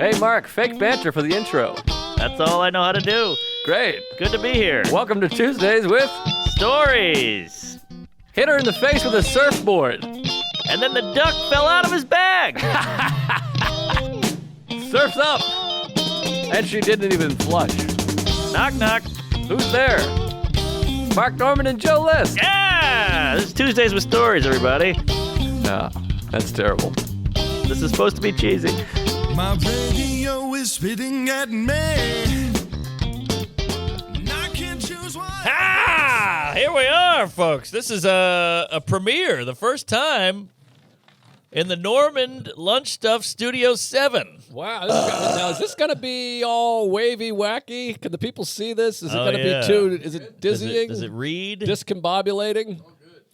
Hey, Mark, fake banter for the intro. That's all I know how to do. Great. Good to be here. Welcome to Tuesdays with Stories. Hit her in the face with a surfboard. And then the duck fell out of his bag. Surf's up. And she didn't even flush. Knock, knock. Who's there? Mark Norman and Joe List. Yeah! This is Tuesdays with Stories, everybody. No, that's terrible. This is supposed to be cheesy. My radio is spitting at me. And I can't choose one. Ah! Here we are, folks. This is a premiere, the first time in the Normand Lunch Stuff Studio 7. Wow. Now, is this going to be all wavy, wacky? Can the people see this? Is it going to yeah. be too, is it dizzying? Does it read? Discombobulating?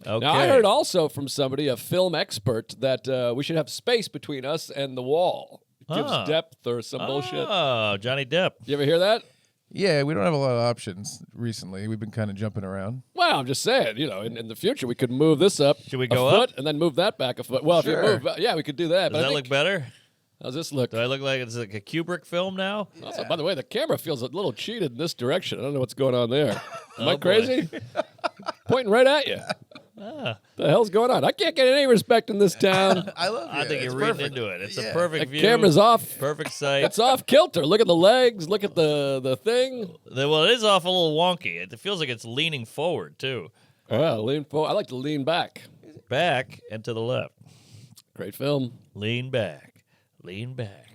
Okay. Now, I heard also from somebody, a film expert, that we should have space between us and the wall. It gives depth or some bullshit. Oh, Johnny Depp. You ever hear that? Yeah, we don't have a lot of options recently. We've been kind of jumping around. Well, I'm just saying, in the future, we could move this up Should we go a foot up? and then move that back a foot. Well, Sure. if you move, yeah, we could do that. Does that look better? How's this look? Do I look like it's like a Kubrick film now? Also, by the way, the camera feels a little cheated in this direction. I don't know what's going on there. Am I boy. crazy? Pointing right at you. The hell's going on? I can't get any respect in this town. I love it. I think It's you're reading perfect. into it. It's Yeah. a perfect The view. camera's off. Perfect sight. It's off kilter. Look at the legs. Look at the thing. Well, it is off a little wonky. It feels like it's leaning forward, too. Lean forward. I like to lean back. Back and to the left. Great film. Lean back. Lean back.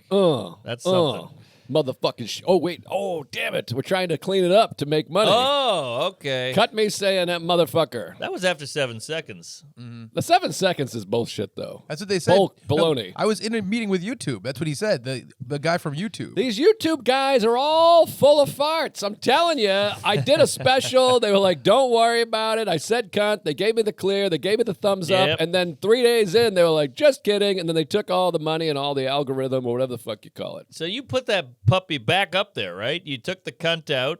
That's something. Motherfucking oh, wait. Oh, damn it. We're trying to clean it up to make money. Oh, okay. Cut me saying that motherfucker. That was after 7 seconds. The 7 seconds is bullshit, though. That's what they said. Baloney. I was in a meeting with YouTube. That's what he said. The guy from YouTube. These YouTube guys are all full of farts. I'm telling you. I did a special. They were like, don't worry about it. I said cunt. They gave me the clear. They gave me the thumbs Yep. up. And then 3 days in, they were like, just kidding. And then they took all the money and all the algorithm or whatever the fuck you call it. So you put that puppy back up there, right? You took the cunt out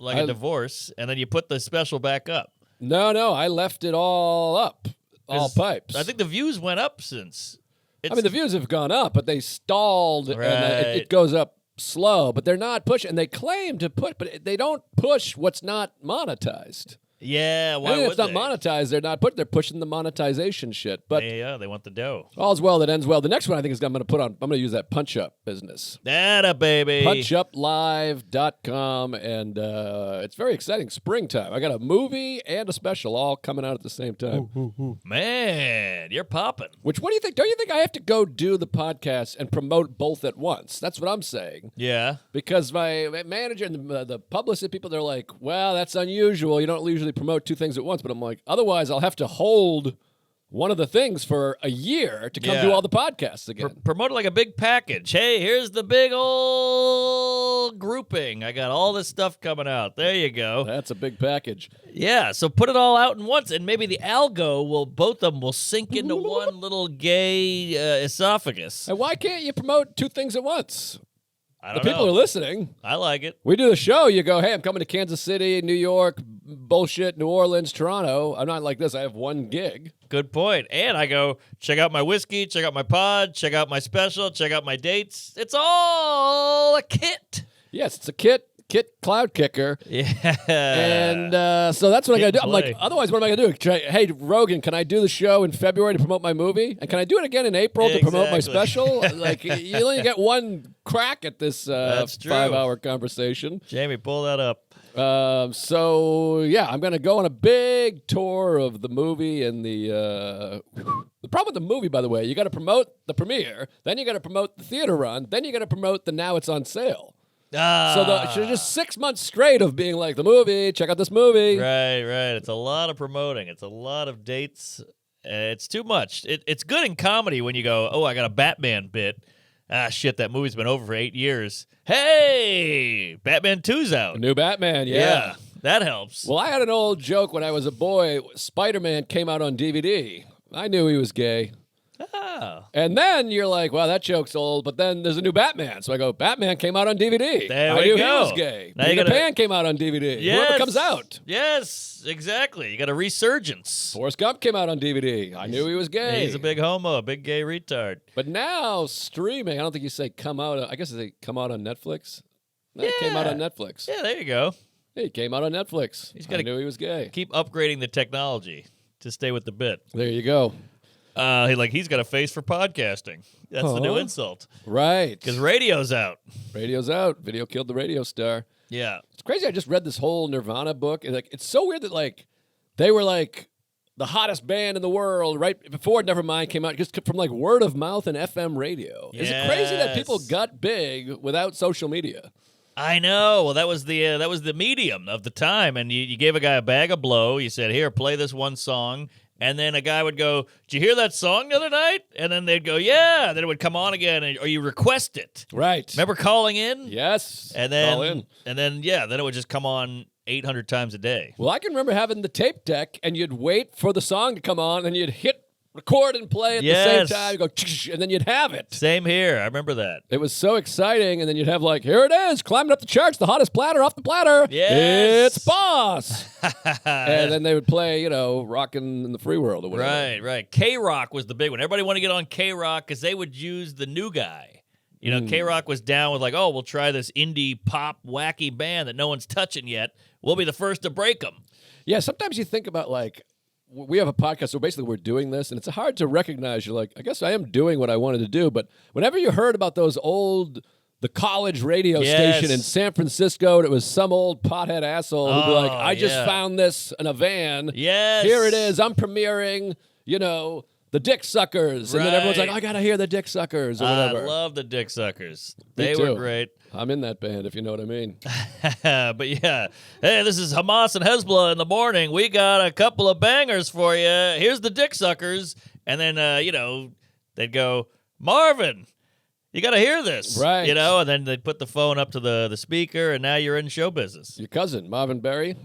like a divorce, and then you put the special back up. No, I left it all up. All 'Cause pipes. I think the views went up since. I mean, the views have gone up, but they stalled, and Right. it goes up slow. But they're not pushing, and they claim to push, but they don't push what's not monetized. Yeah, why Anything would that's not they? monetized, they're not putting. They're pushing the monetization shit. But Yeah, they want the dough. all's well that ends well. The next one I think is I'm going to use that Punch Up business. That baby. PunchUpLive.com, and it's very exciting. Springtime. I got a movie and a special all coming out at the same time. Man, you're popping. Which, what do you think? Don't you think I have to go do the podcast and promote both at once? That's what I'm saying. Yeah. Because my manager and the publicity people, they're like, well, that's unusual. You don't usually promote two things at once. But I'm like, otherwise I'll have to hold one of the things for a year to come Yeah. do all the podcasts again. Promote it like a big package. Hey, here's the big old grouping. I got all this stuff coming out. There you go. That's a big package. Yeah, so put it all out in once, and maybe the algo will, both of them will sink into one little gay esophagus. And why can't you promote two things at once? I The don't people know. are listening. I like it. We do the show. You go, hey, I'm coming to Kansas City, New York, bullshit, New Orleans, Toronto. I'm not like this. I have one gig. Good point. And I go, check out my whiskey, check out my pod, check out my special, check out my dates. It's all a kit. Yes, it's a kit cloud kicker. Yeah. And so that's what I got to do. I'm play. like, otherwise, what am I going to do? Hey, Rogan, can I do the show in February to promote my movie? And can I do it again in April to promote my Exactly. special? Like, you only get one crack at this That's true. 5-hour conversation. Jamie, pull that up. So, yeah, I'm going to go on a big tour of the movie and the problem with the movie, by the way, you got to promote the premiere, then you got to promote the theater run, then you got to promote the now it's on sale. So just 6 months straight of being like, the movie, check out this movie. Right. It's a lot of promoting. It's a lot of dates. It's too much. It's good in comedy when you go, oh, I got a Batman bit. Ah, shit, that movie's been over for 8 years. Hey, Batman 2's out. New Batman, yeah. That helps. Well, I had an old joke when I was a boy. Spider-Man came out on DVD. I knew he was gay. Oh. And then you're like, well, that joke's old, but then there's a new Batman. So I go, Batman came out on DVD. There I we knew go. he was gay. Now you Peter gotta- Pan came out on DVD. Yes. Whoever comes out. Yes, exactly. You got a resurgence. Forrest Gump came out on DVD. I knew he was gay. He's a big homo, a big gay retard. But now streaming, I don't think you say come out. I guess they come out on Netflix. No, it came out on Netflix. Yeah, there you go. He came out on Netflix. I gotta- knew he was gay. Keep upgrading the technology to stay with the bit. There you go. He's got a face for podcasting. That's the new insult. Right. Because radio's out. Radio's out. Video killed the radio star. Yeah. It's crazy. I just read this whole Nirvana book, and it's so weird that they were the hottest band in the world right before Nevermind came out, just from word of mouth and FM radio. Is it crazy that people got big without social media? I know. Well, that was the medium of the time, and you gave a guy a bag of blow. You said, "Here, play this one song." And then a guy would go, "Did you hear that song the other night?" And then they'd go, "Yeah." And then it would come on again, or you request it. Right. Remember calling in? Yes. And then, Call in. and then then it would just come on 800 times a day. Well, I can remember having the tape deck, and you'd wait for the song to come on, and you'd hit record and play at the same time. You go, and then you'd have it. Same here. I remember that. It was so exciting, and then you'd have here it is, climbing up the charts, the hottest platter off the platter. Yes. It's Boss. And then they would play, Rockin' in the Free World or whatever. Right. K-Rock was the big one. Everybody wanted to get on K-Rock because they would use the new guy. K-Rock was down with we'll try this indie pop wacky band that no one's touching yet. We'll be the first to break them. Yeah, sometimes you think about we have a podcast, so basically we're doing this, and it's hard to recognize. You're I guess I am doing what I wanted to do, but whenever you heard about the college radio station in San Francisco, and it was some old pothead asshole who'd be I just found this in a van. Yes. Here it is. I'm premiering, the Dick Suckers. And then everyone's I got to hear the Dick Suckers or whatever. I love the Dick Suckers. Me They too. were great. I'm in that band, if you know what I mean. But yeah, hey, this is Hamas and Hezbollah in the morning. We got a couple of bangers for you. Here's the Dick Suckers. And then, they'd go, "Marvin, you got to hear this." Right. And then they'd put the phone up to the speaker, and now you're in show business. Your cousin, Marvin Berry.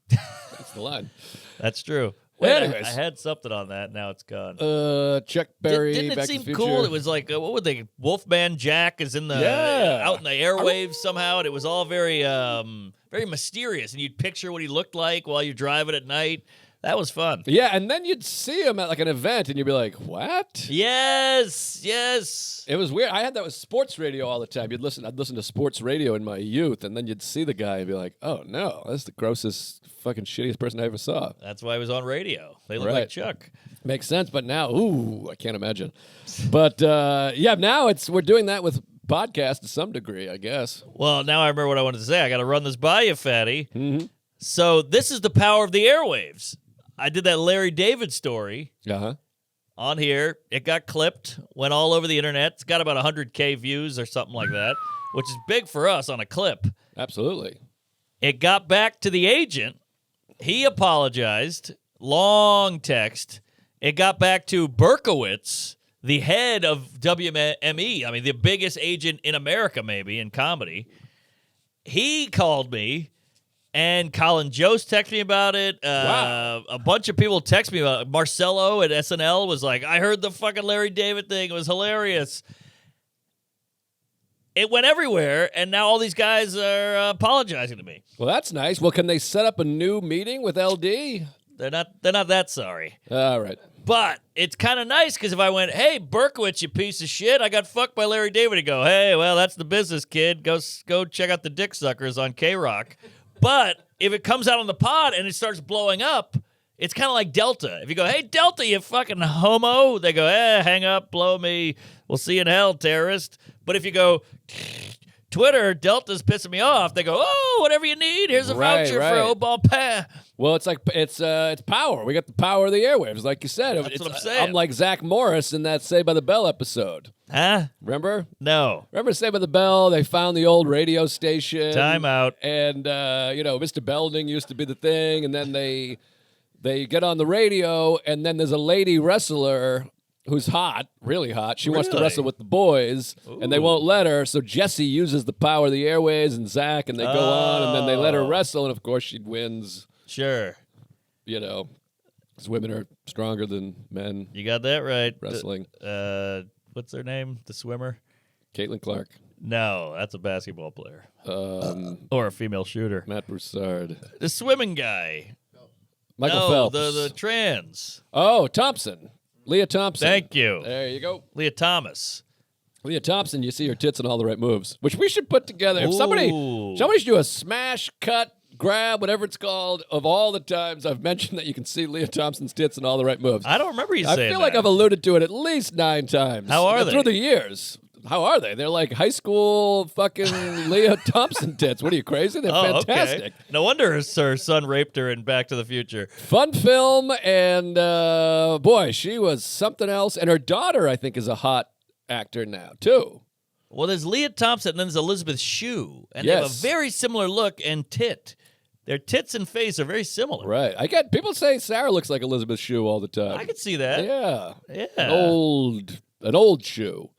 That's the line. That's true. Wait, Anyways. I had something on that. Now it's gone. Chuck Berry, Didn't it Back seem to the Future. cool? It was what would they? Wolfman Jack is in the out in the airwaves somehow, and it was all very very mysterious. And you'd picture what he looked like while you're driving at night. That was fun. Yeah, and then you'd see him at an event, and you'd be like, "What?" Yes. It was weird. I had that with sports radio all the time. I'd listen to sports radio in my youth, and then you'd see the guy and be like, "Oh no, that's the grossest, fucking shittiest person I ever saw." That's why he was on radio. They look Right. like Chuck. Makes sense, but now, I can't imagine. But now we're doing that with podcasts to some degree, I guess. Well, now I remember what I wanted to say. I got to run this by you, fatty. Mm-hmm. So this is the power of the airwaves. I did that Larry David story on here. It got clipped, went all over the internet. It's got about 100K views or something like that, which is big for us on a clip. Absolutely. It got back to the agent. He apologized. Long text. It got back to Berkowitz, the head of WME. I mean, the biggest agent in America, maybe, in comedy. He called me. And Colin Jost texted me about it. Wow. A bunch of people text me about it. Marcelo at SNL was like, "I heard the fucking Larry David thing. It was hilarious." It went everywhere, and now all these guys are apologizing to me. Well, that's nice. Well, can they set up a new meeting with LD? They're not that sorry. All right. But it's kind of nice because if I went, "Hey, Berkowitz, you piece of shit, I got fucked by Larry David," he'd go, "Hey, well, that's the business, kid. Go check out the Dick Suckers on K-Rock." But if it comes out on the pod and it starts blowing up, it's kind of like Delta. If you go, "Hey, Delta, you fucking homo," they go, "Hang up, blow me. We'll see you in hell, terrorist." But if you go, "Twitter, Delta's pissing me off," they go, "Oh, whatever you need. Here's a voucher for Obama." Well, it's power. We got the power of the airwaves, like you said. That's what I'm saying. I'm like Zach Morris in that Saved by the Bell episode. Huh? Remember? No. Remember Saved by the Bell? They found the old radio station. Time out. And, Mr. Belding used to be the thing. And then they get on the radio, and then there's a lady wrestler who's hot, really hot. She wants to Really? wrestle with the boys, and they won't let her. So Jesse uses the power of the airways and Zach, and they go on, and then they let her wrestle, and of course she wins. Sure. Because women are stronger than men. You got that right. Wrestling. What's their name? The swimmer? Caitlin Clark. No, that's a basketball player. Or a female shooter. Matt Broussard. The swimming guy. Michael no, Phelps. the trans. Oh, Thompson. Leah Thompson. Thank you. There you go. Leah Thomas. Leah Thompson, you see her tits in all the right moves, which we should put together. If Ooh. somebody should do a smash, cut, grab, whatever it's called, of all the times I've mentioned that you can see Leah Thompson's tits in all the right moves. I don't remember you saying that. I feel like I've alluded to it at least 9 times. How are they? Through the years. How are they? They're like high school fucking Leah Thompson tits. What are you, crazy? They're fantastic. Okay. No wonder her son raped her in Back to the Future. Fun film, and boy, she was something else. And her daughter, I think, is a hot actor now, too. Well, there's Leah Thompson, and then there's Elizabeth Shue. And they have a very similar look and tit. Their tits and face are very similar. Right. I get people say Sarah looks like Elizabeth Shue all the time. I could see that. Yeah. Yeah. An old shoe.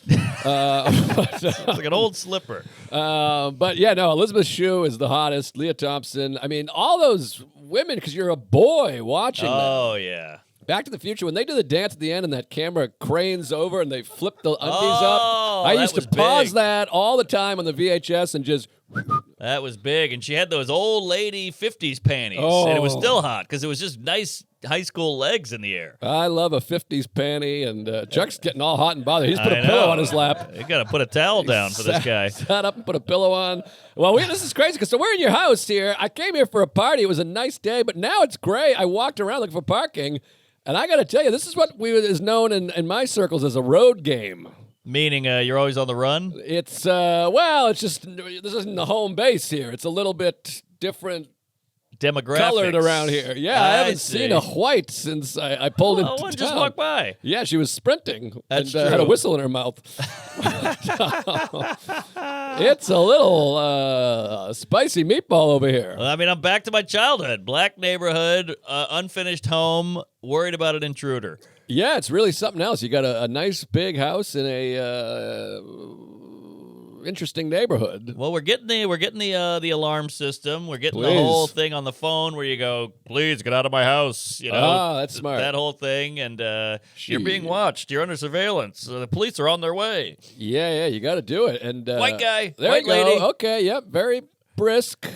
It's like an old slipper. But yeah, no, Elizabeth Shue is the hottest. Leah Thompson. I mean, all those women, because you're a boy watching them. Oh, yeah. Back to the Future, when they do the dance at the end and that camera cranes over and they flip the undies Oh, up, I that used to was pause big. that all the time on the VHS and just... That was big. And she had those old lady 50s panties. And it was still hot because it was just nice high school legs in the air. I love a 50s panty, and Chuck's getting all hot and bothered. He's put a pillow on his lap. You got to put a towel down for this guy. Sat up and put a pillow on. Well, this is crazy because we're in your house here. I came here for a party. It was a nice day, but now it's gray. I walked around looking for parking, and I got to tell you, this is what is known in my circles as a road game. Meaning you're always on the run? It's, it's just, this isn't the home base here. It's a little bit different Demographics. colored around here. Yeah, I haven't see. seen a white since I pulled into one town. just walked by. Yeah, she was sprinting That's and had a true. whistle in her mouth. It's a little spicy meatball over here. Well, I mean, I'm back to my childhood. Black neighborhood, unfinished home, worried about an intruder. Yeah, it's really something else. You got a nice big house in a interesting neighborhood. Well, we're getting the alarm system. We're getting the Please. whole thing on the phone where you go, please get out of my house. You know, that's smart. That whole thing, and you're being watched. You're under surveillance. The police are on their way. Yeah, you got to do it. And White guy, there white you go. lady. Okay, yep, very brisk.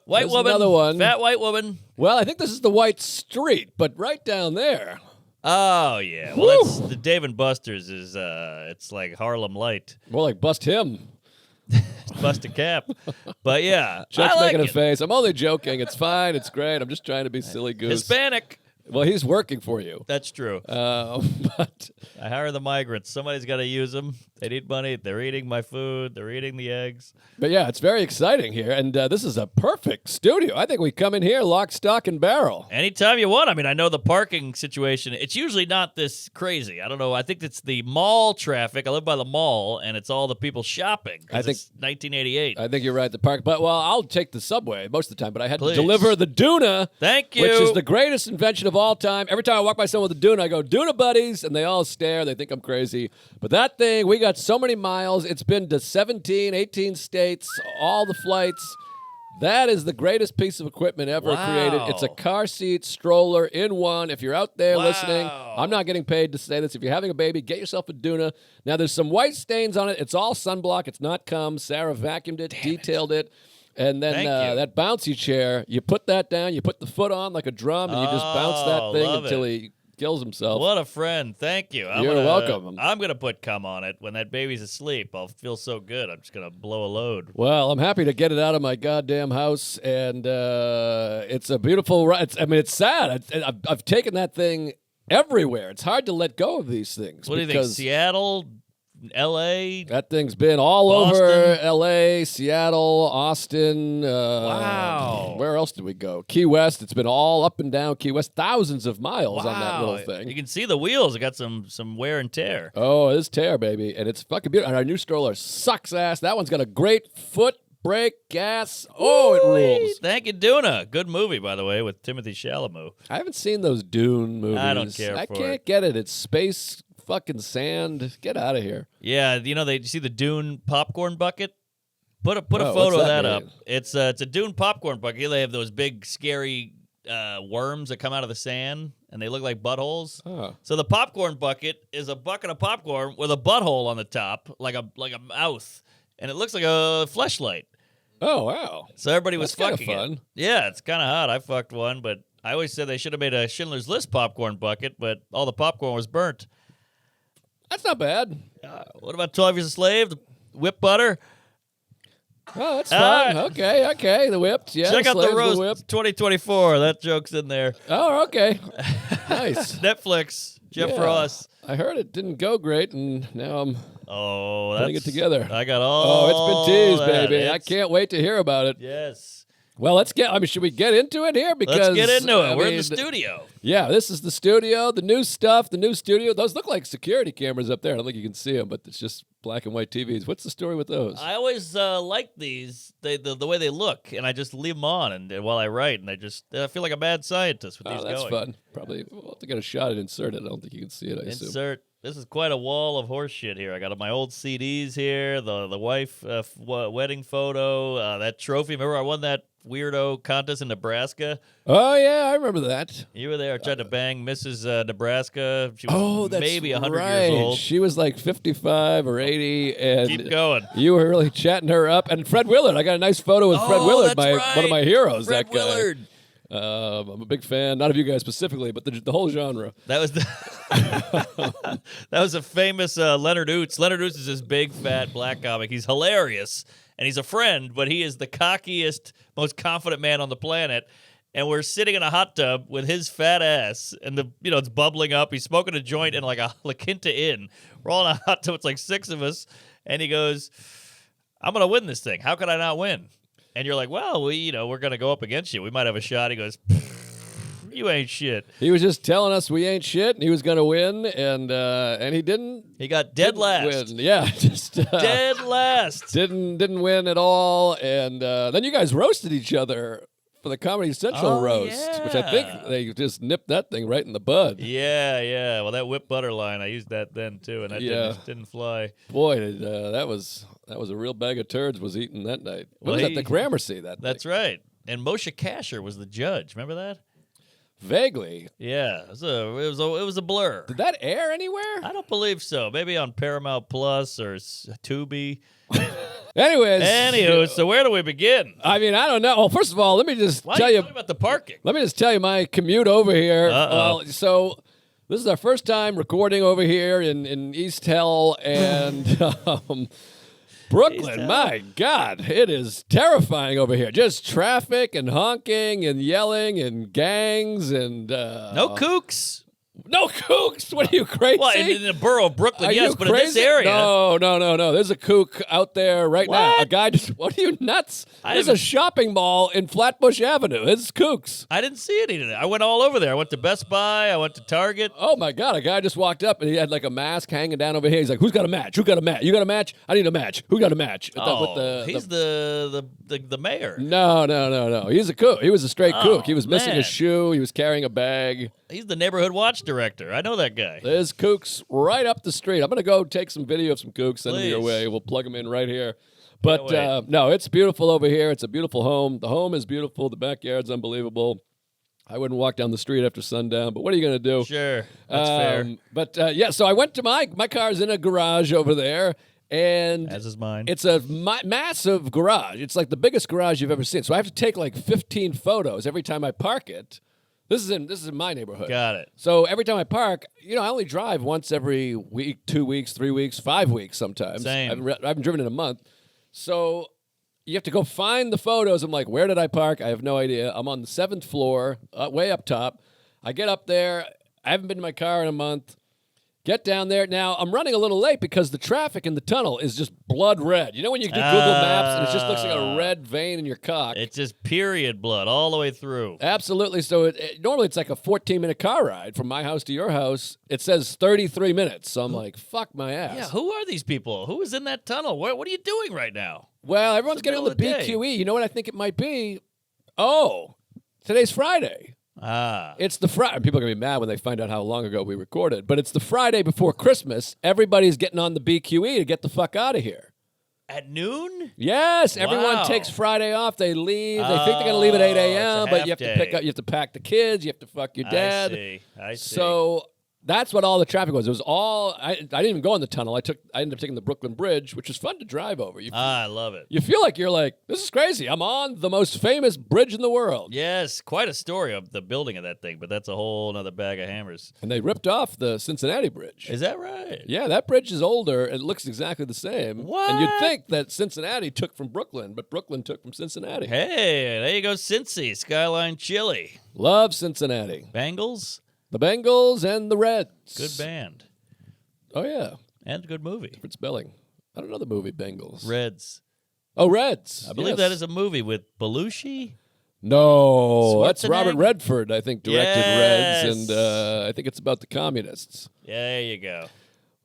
White There's woman, another one. fat white woman. Well, I think this is the White Street, but right down there. Oh yeah, well that's the Dave and Buster's is it's like Harlem Light, More like bust him. bust a cap, but yeah, Chuck's I like making a it. face. I'm only joking. It's fine. It's great. I'm just trying to be silly goose. Hispanic. Well, he's working for you. That's true. But I hire the migrants. Somebody's got to use them. They need money. They're eating my food. They're eating the eggs. yeah, it's very exciting here, and this is a perfect studio. I think we come in here lock, stock, and barrel. Anytime you want. I mean, I know the parking situation. It's usually not this crazy. I don't know. I think it's the mall traffic. I live by the mall, and it's all the people shopping. I think it's 1988. I think you're right. The park, but I'll take the subway most of the time. But I had Please. to deliver the Duna. Thank you. Which is the greatest invention of all time. Every time I walk by someone with a Duna, I go, Duna buddies, and they all stare. They think I'm crazy. But that thing, we got so many miles. It's been to 17, 18 states, all the flights. That is the greatest piece of equipment ever created. It's a car seat stroller in one. If you're out there listening, I'm not getting paid to say this. If you're having a baby, get yourself a Duna. Now, there's some white stains on it. It's all sunblock. It's not cum. Sarah vacuumed it, detailed it. And then Thank you. that bouncy chair, you put that down, you put the foot on like a drum, and you just bounce that thing love until it. he kills himself. What a friend. Thank you. You're welcome. I'm going to put cum on it. When that baby's asleep, I'll feel so good. I'm just going to blow a load. Well, I'm happy to get it out of my goddamn house, and it's a beautiful ride. It's sad. I've taken that thing everywhere. It's hard to let go of these things. What do you think? because Seattle? L.A.? That thing's been all Boston? over L.A., Seattle, Austin. Wow. Where else did we go? Key West. It's been all up and down Key West. Thousands of miles on that little thing. You can see the wheels. It got some wear and tear. Oh, it's tear, baby. And it's fucking beautiful. And our new stroller sucks ass. That one's got a great foot brake, gas. Oh, it rules. Thank you, Duna. Good movie, by the way, with Timothy Chalamet. I haven't seen those Dune movies. I don't care I for can't it. get it. It's space fucking sand. Get out of here. Yeah, you know, you see the Dune popcorn bucket? Put a Oh, photo what's of that that up. mean? It's a Dune popcorn bucket. They have those big, scary worms that come out of the sand, and they look like buttholes. Oh. So the popcorn bucket is a bucket of popcorn with a butthole on the top, like a mouth, and it looks like a fleshlight. Oh, wow. So everybody was That's fucking kinda it. fun. Yeah, it's kind of hot. I fucked one, but I always said they should have made a Schindler's List popcorn bucket, but all the popcorn was burnt. That's not bad. What about 12 Years a Slave? The whipped butter? Oh, that's fun. Okay. The whipped. Yeah. Check out the slaves, roast whipped. 2024. That joke's in there. Oh, okay. Nice. Netflix. Jeff Yeah. Ross. I heard it didn't go great, and now I'm Oh, putting it together. I got all. Oh, it's been teased, that. baby. I It's- can't wait to hear about it. Yes. Well, should we get into it here? Because Let's get into it. I We're in mean, the studio. Yeah, this is the studio, the new stuff, the new studio. Those look like security cameras up there. I don't think you can see them, but it's just black and white TVs. What's the story with those? I always like these, the way they look, and I just leave them on and while I write, and I feel like a mad scientist with these That's going. fun. Probably we'll have to get a shot and insert it. I don't think you can see it, I assume. Insert. This is quite a wall of horse shit here. I got my old CDs here, the wife wedding photo, that trophy. Remember I won that weirdo contest in Nebraska? Oh, yeah, I remember that. You were there. I tried to bang Mrs. Nebraska. She was Oh, that's maybe 100 right. years old. She was like 55 or 80, and Keep going. you were really chatting her up. And Fred Willard, I got a nice photo with Fred Oh, Willard, that's one of my right. heroes. Fred that guy. Willard. I'm a big fan, not of you guys specifically, but the whole genre. That was that was a famous Leonard Oots. Leonard Oots is this big fat black comic. He's hilarious and he's a friend, but he is the cockiest, most confident man on the planet. And we're sitting in a hot tub with his fat ass, and it's bubbling up. He's smoking a joint in like a La Quinta Inn. We're all in a hot tub. It's like 6 of us, and he goes, "I'm gonna win this thing. How could I not win?" And you're like, "Well, we're gonna go up against you. We might have a shot." He goes, "You ain't shit." He was just telling us we ain't shit, and he was going to win, and he didn't. He got dead didn't last. Win. Yeah, just Dead last. didn't win at all. And then you guys roasted each other for the Comedy Central Oh, roast, which I think yeah. they just nipped that thing right in the bud. Yeah. Well, that whipped butter line, I used that then too, and that didn't fly. Boy, that was a real bag of turds was eaten that night. What Well, was that? The Gramercy. That's right. And Moshe Kasher was the judge. Remember that? Vaguely. Yeah. It was a blur. Did that air anywhere? I don't believe so. Maybe on Paramount Plus or Tubi. Anyways. Anywho, so where do we begin? I mean, I don't know. Well, first of all, let me just Why tell are you you. talking about the parking? Let me just tell you my commute over here. Uh-oh. Well, so this is our first time recording over here in East Hell and Brooklyn. Hell. My God, it is terrifying over here. Just traffic and honking and yelling and gangs and No kooks. no kooks. What are you crazy? Well, in the borough of Brooklyn, Are yes, you but in this crazy? area. No. There's a kook out there right now. What? A guy just, what are you nuts? I There's a haven't- shopping mall in Flatbush Avenue. It's kooks. I didn't see any today. I went all over there. I went to Best Buy. I went to Target. Oh my God, a guy just walked up and he had like a mask hanging down over here. He's like, who's got a match? Who got a match? You got a match? I need a match. Who got a match? He's the mayor. No. He's a kook. He was a straight Oh, kook. He was missing man. a shoe. He was carrying a bag. He's the neighborhood watch director. I know that guy. There's kooks right up the street. I'm going to go take some video of some kooks, send them your Please. way. We'll plug them in right here. But wait. no, it's beautiful over here. It's a beautiful home. The home is beautiful. The backyard's unbelievable. I wouldn't walk down the street after sundown, but what are you going to do? Sure, that's fair. But yeah, so I went to my car's in a garage over there, and As is mine. it's a massive garage. It's like the biggest garage you've ever seen. So I have to take like 15 photos every time I park it. This is in my neighborhood. Got it. So every time I park, I only drive once every week, 2 weeks, 3 weeks, 5 weeks sometimes. Same. I haven't driven in a month. So you have to go find the photos. I'm like, where did I park? I have no idea. I'm on the 7th floor, way up top. I get up there. I haven't been to my car in a month. Get down there. Now, I'm running a little late because the traffic in the tunnel is just blood red. You know when you do Google Maps and it just looks like a red vein in your cock? It's just period blood all the way through. Absolutely. So normally it's like a 14-minute car ride from my house to your house. It says 33 minutes. So I'm like, fuck my ass. Yeah, who are these people? Who is in that tunnel? What are you doing right now? Well, everyone's It's the getting on the middle of the day. BQE. You know what I think it might be? Oh, today's Friday. Ah. It's the Friday. People are going to be mad when they find out how long ago we recorded, but it's the Friday before Christmas. Everybody's getting on the BQE to get the fuck out of here. At noon? Yes, everyone Wow. takes Friday off. They leave. They think they're going to leave at 8 a.m., it's a but half you have to day. pick up. You have to pack the kids. You have to fuck your dad. I see. So that's what all the traffic was. It was all. I didn't even go in the tunnel. I ended up taking the Brooklyn Bridge, which was fun to drive over. I love it. You feel like you're like, this is crazy. I'm on the most famous bridge in the world. Yes, quite a story of the building of that thing, but that's a whole nother bag of hammers. And they ripped off the Cincinnati Bridge. Is that right? Yeah, that bridge is older. It looks exactly the same. What? And you'd think that Cincinnati took from Brooklyn, but Brooklyn took from Cincinnati. Hey, there you go, Cincy, Skyline Chili. Love Cincinnati. Bengals, The Bengals and the Reds. good band. Oh, yeah. And good movie. Different spelling. I don't know the movie Bengals. Reds. Oh, Reds. I believe that is a movie with Belushi. No, that's Robert Schwarzenegger? Redford, I think, directed Yes. Reds, and I think it's about the communists. There you go.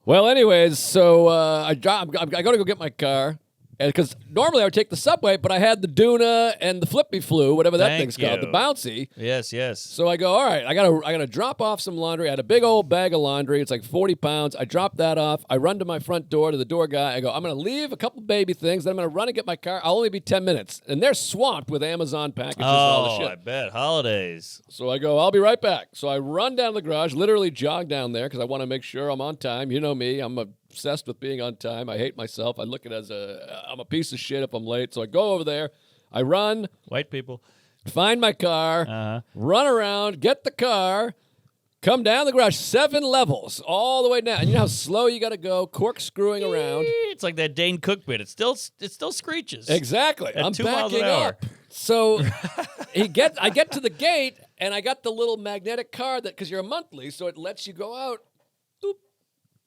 Well, anyways, so I got to go get my car. Because normally I would take the subway, but I had the Duna and the Flippy Flu, whatever that Thank thing's called, the you. bouncy. Yes, yes. So I go, all right, I gotta drop off some laundry. I had a big old bag of laundry. It's like 40 pounds. I drop that off. I run to my front door to the door guy. I go, I'm gonna leave a couple baby things. Then I'm gonna run and get my car. I'll only be 10 minutes, and they're swamped with Amazon packages and all the Oh, shit. I bet. Holidays. So I go, I'll be right back. So I run down to the garage, literally jog down there because I want to make sure I'm on time. You know me, I'm obsessed with being on time. I hate myself. I look at it as I'm a piece of shit if I'm late. So I go over there, I run, White people. find my car, Uh-huh. run around, get the car, come down the garage, 7 levels all the way down. And you know how slow you got to go, corkscrewing around. It's like that Dane Cook bit. It still screeches. Exactly. At I'm 2 miles an backing hour. up. So I get to the gate, and I got the little magnetic card that, because you're a monthly, so it lets you go out. Boop,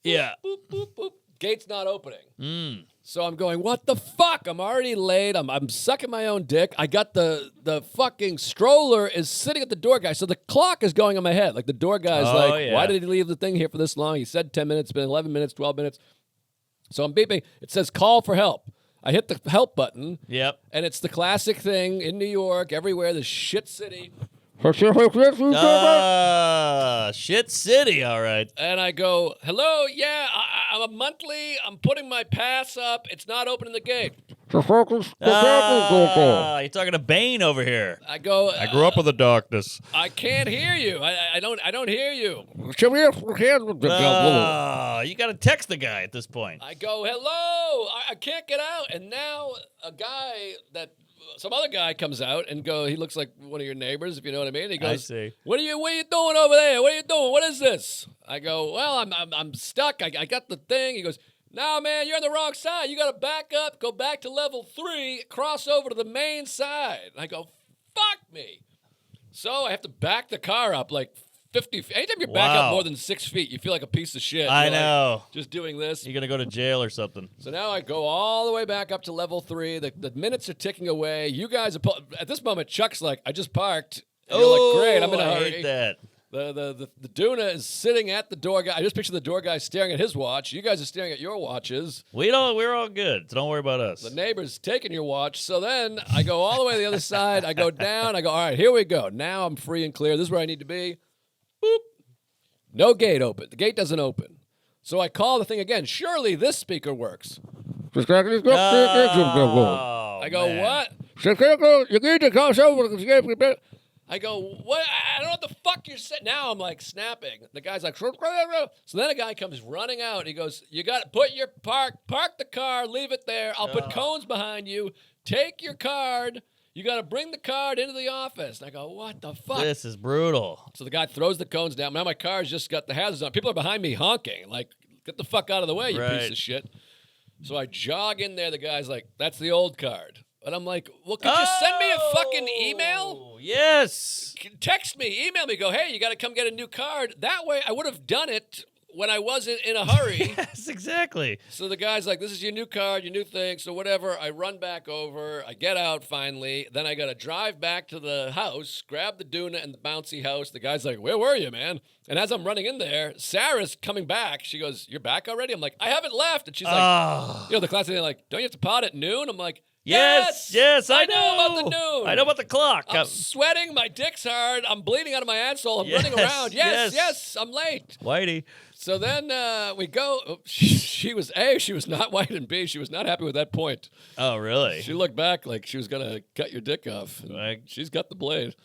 Yeah. boop, boop, boop. Gate's not opening. So I'm going, what the fuck? I'm already late. I'm sucking my own dick. I got the fucking stroller is sitting at the door guy. So the clock is going on my head. Like the door guy's Oh, like, yeah. why did he leave the thing here for this long? He said 10 minutes, it's been 11 minutes, 12 minutes. So I'm beeping. It says call for help. I hit the help button. Yep. And it's the classic thing in New York, everywhere, the shit city. Shit City, all right. And I go, hello, yeah, I'm a monthly. I'm putting my pass up. It's not opening the gate. You're talking to Bane over here. I go, I grew up in the darkness. I can't hear you. I don't hear you. You got to text the guy at this point. I go, hello, I can't get out. And now some other guy comes out and he looks like one of your neighbors, if you know what I mean. He goes, I see. What are you doing over there? What are you doing? What is this? I go, well, I'm stuck. I got the thing. He goes, no, man, you're on the wrong side. You got to back up, go back to level 3, cross over to the main side. And I go, fuck me. So I have to back the car up like 50 feet. Anytime you back up Wow. more than 6 feet, you feel like a piece of shit. I You're like, know. just doing this. You're going to go to jail or something. So now I go all the way back up to level 3. The minutes are ticking away. You guys are at this moment. Chuck's like, I just parked. And you're like, great. I'm in a I hurry. hate that. The Duna is sitting at the door guy. I just picture the door guy staring at his watch. You guys are staring at your watches. We're all good. So don't worry about us. The neighbor's taking your watch. So then I go all the way to the other side. I go down. I go, all right, here we go. Now I'm free and clear. This is where I need to be. Boop. No gate open. The gate doesn't open. So I call the thing again. Surely this speaker works. Oh, I go, man. what? I go, what? I don't know what the fuck you're saying. Now I'm like snapping. The guy's like, so then a guy comes running out. He goes, you got to put your park the car, leave it there. I'll put cones behind you. Take your card. You got to bring the card into the office. And I go, what the fuck? This is brutal. So the guy throws the cones down. Now my car's just got the hazards on. People are behind me honking. Like, get the fuck out of the way, you Right. piece of shit. So I jog in there. The guy's like, that's the old card. And I'm like, well, could you send me a fucking email? Yes. Text me, email me, go, hey, you got to come get a new card. That way I would have done it when I wasn't in a hurry. Yes, exactly. So the guy's like, this is your new card, your new thing. So whatever, I run back over. I get out finally. Then I got to drive back to the house, grab the Duna and the bouncy house. The guy's like, where were you, man? And as I'm running in there, Sarah's coming back. She goes, you're back already? I'm like, I haven't left. And she's like, the classic thing, like, don't you have to pot at noon? I'm like, Yes, I know about the noon. I know about the clock. I'm sweating. My dick's hard. I'm bleeding out of my asshole. I'm Yes, running around. yes. Yes, I'm late. Whitey. So then we go. She was not white, and B, she was not happy with that point. Oh, really? She looked back like she was gonna cut your dick off. Like- She's got the blade.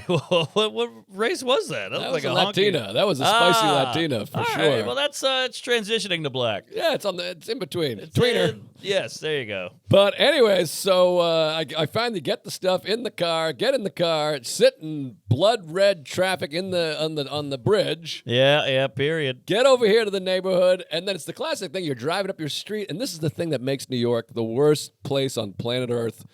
Well, what race was that? That was was like a Latina. That was a spicy Latina for all sure. right, well, that's it's transitioning to black. Yeah, it's in between. Tweener. Yes, there you go. But anyways, so I finally get the stuff in the car, get in the car, sit in blood red traffic on the bridge. Yeah, period. Get over here to the neighborhood, and then it's the classic thing. You're driving up your street, and this is the thing that makes New York the worst place on planet Earth.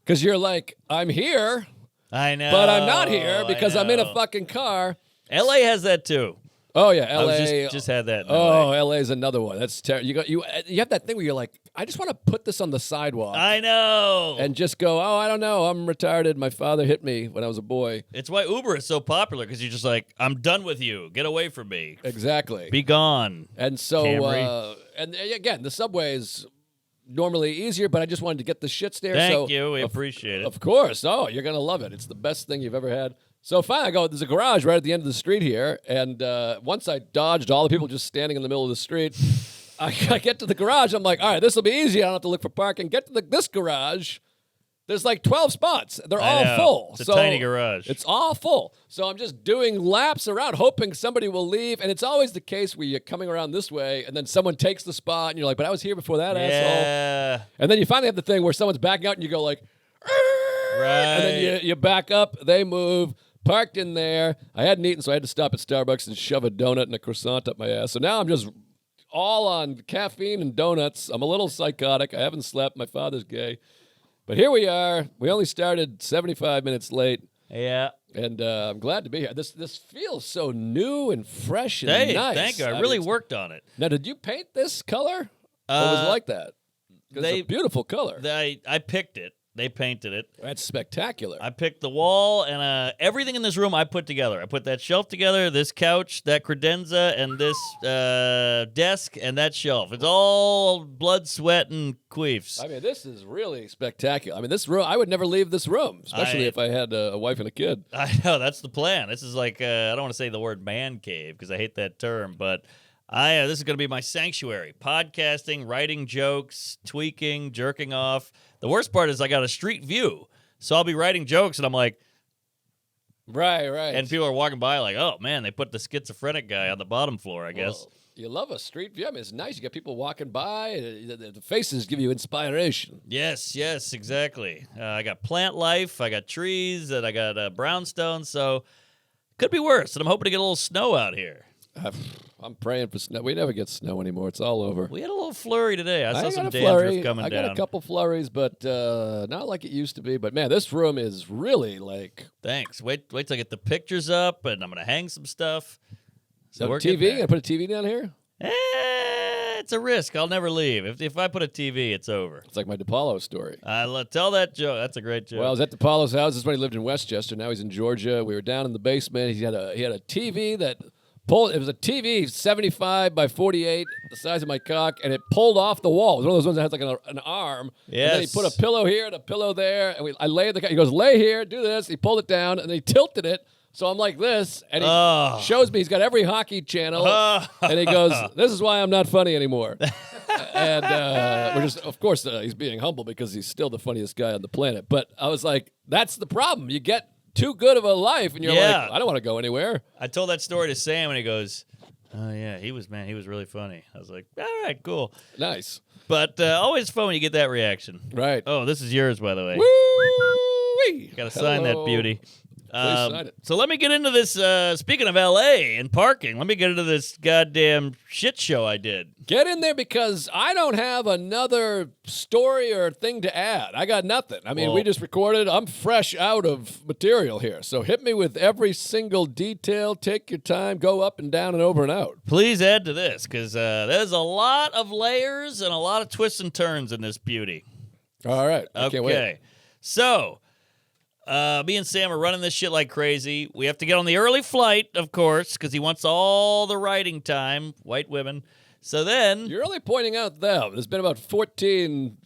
Because you're like, I'm here, I know. but I'm not here because I'm in a know. fucking car. LA has that too. Oh, yeah, I LA. was just had that. In Oh, LA. LA is another one. That's terrible. You have that thing where you're like, I just want to put this on the sidewalk. I know. And just go, oh, I don't know. I'm retarded. My father hit me when I was a boy. It's why Uber is so popular because you're just like, I'm done with you. Get away from me. Exactly. Be gone. And so, Camry. and again, the subway is normally easier, but I just wanted to get the shits there. Thank you. We appreciate it. Of course. Oh, you're going to love it. It's the best thing you've ever had. So finally, I go, there's a garage right at the end of the street here. And once I dodged all the people just standing in the middle of the street, I get to the garage. I'm like, all right, this will be easy. I don't have to look for parking. Get to this garage. There's like 12 spots. They're I all know. full. It's a tiny garage. It's all full. So I'm just doing laps around, hoping somebody will leave. And it's always the case where you're coming around this way, and then someone takes the spot, and you're like, but I was here before that asshole. Yeah. And then you finally have the thing where someone's backing out, and you go like, Right. and then you back up, they move, parked in there. I hadn't eaten, so I had to stop at Starbucks and shove a donut and a croissant up my ass. So now I'm just all on caffeine and donuts. I'm a little psychotic. I haven't slept. My father's gay. But here we are. We only started 75 minutes late, Yeah. and I'm glad to be here. This feels so new and fresh and Hey, nice. thank you. I mean, really it's- worked on it. Now, did you paint this color? Or was it like that? 'Cause it's a beautiful color. I picked it. They painted it. That's spectacular. I picked the wall and everything in this room I put together. I put that shelf together, this couch, that credenza, and this desk, and that shelf. It's all blood, sweat, and queefs. I mean, this is really spectacular. I mean, this room, I would never leave this room, especially if I had a wife and a kid. I know, that's the plan. This is like, I don't want to say the word man cave because I hate that term, but this is going to be my sanctuary. Podcasting, writing jokes, tweaking, jerking off. The worst part is I got a street view. So I'll be writing jokes and I'm like, Right. and people are walking by like, oh man, they put the schizophrenic guy on the bottom floor, I guess. Well, you love a street view. I mean, it's nice. You got people walking by. The faces give you inspiration. Yes, exactly. I got plant life, I got trees, and I got brownstones. So could be worse. And I'm hoping to get a little snow out here. I'm praying for snow. We never get snow anymore. It's all over. We had a little flurry today. I saw got some a dandruff flurry. coming I down. got a couple flurries, but not like it used to be. But man, this room is really like Thanks. Wait till I get the pictures up, and I'm gonna hang some stuff. So we're TV. getting Gonna put a TV down here. there. It's a risk. I'll never leave. If I put a TV, it's over. It's like my DePaulo story. Tell that joke. That's a great joke. Well, I was at DePaulo's house. This is when he lived in Westchester. Now he's in Georgia. We were down in the basement. He had a TV that pulled. It was a TV 75 by 48, the size of my cock, and it pulled off the wall. It was one of those ones that has like an arm. Yes. And then he put a pillow here and a pillow there, and I laid the. He goes, lay here, do this. He pulled it down, and then he tilted it. So I'm like this, and he shows me he's got every hockey channel, and he goes, "This is why I'm not funny anymore." And we're just, of course, he's being humble because he's still the funniest guy on the planet. But I was like, "That's the problem. You get too good of a life, and you're like, I don't want to go anywhere." I told that story to Sam, and he goes, "Oh yeah, he was really funny." I was like, "All right, cool, Nice, but always fun when you get that reaction." right? Oh, this is yours, by the way. Woo-wee! Got to sign that Hello. beauty. sign it. So let me get into this. Speaking of L.A. and parking, let me get into this goddamn shit show I did. Get in there because I don't have another story or thing to add. I got nothing. I mean, Well- we just recorded. I'm fresh out of material here. So hit me with every single detail. Take your time. Go up and down and over and out. Please add to this because there's a lot of layers and a lot of twists and turns in this beauty. All right. I can't wait. Okay, so me and Sam are running this shit like crazy. We have to get on the early flight, of course, because he wants all the writing time. White women. So then, You're only pointing out them. There's been about 14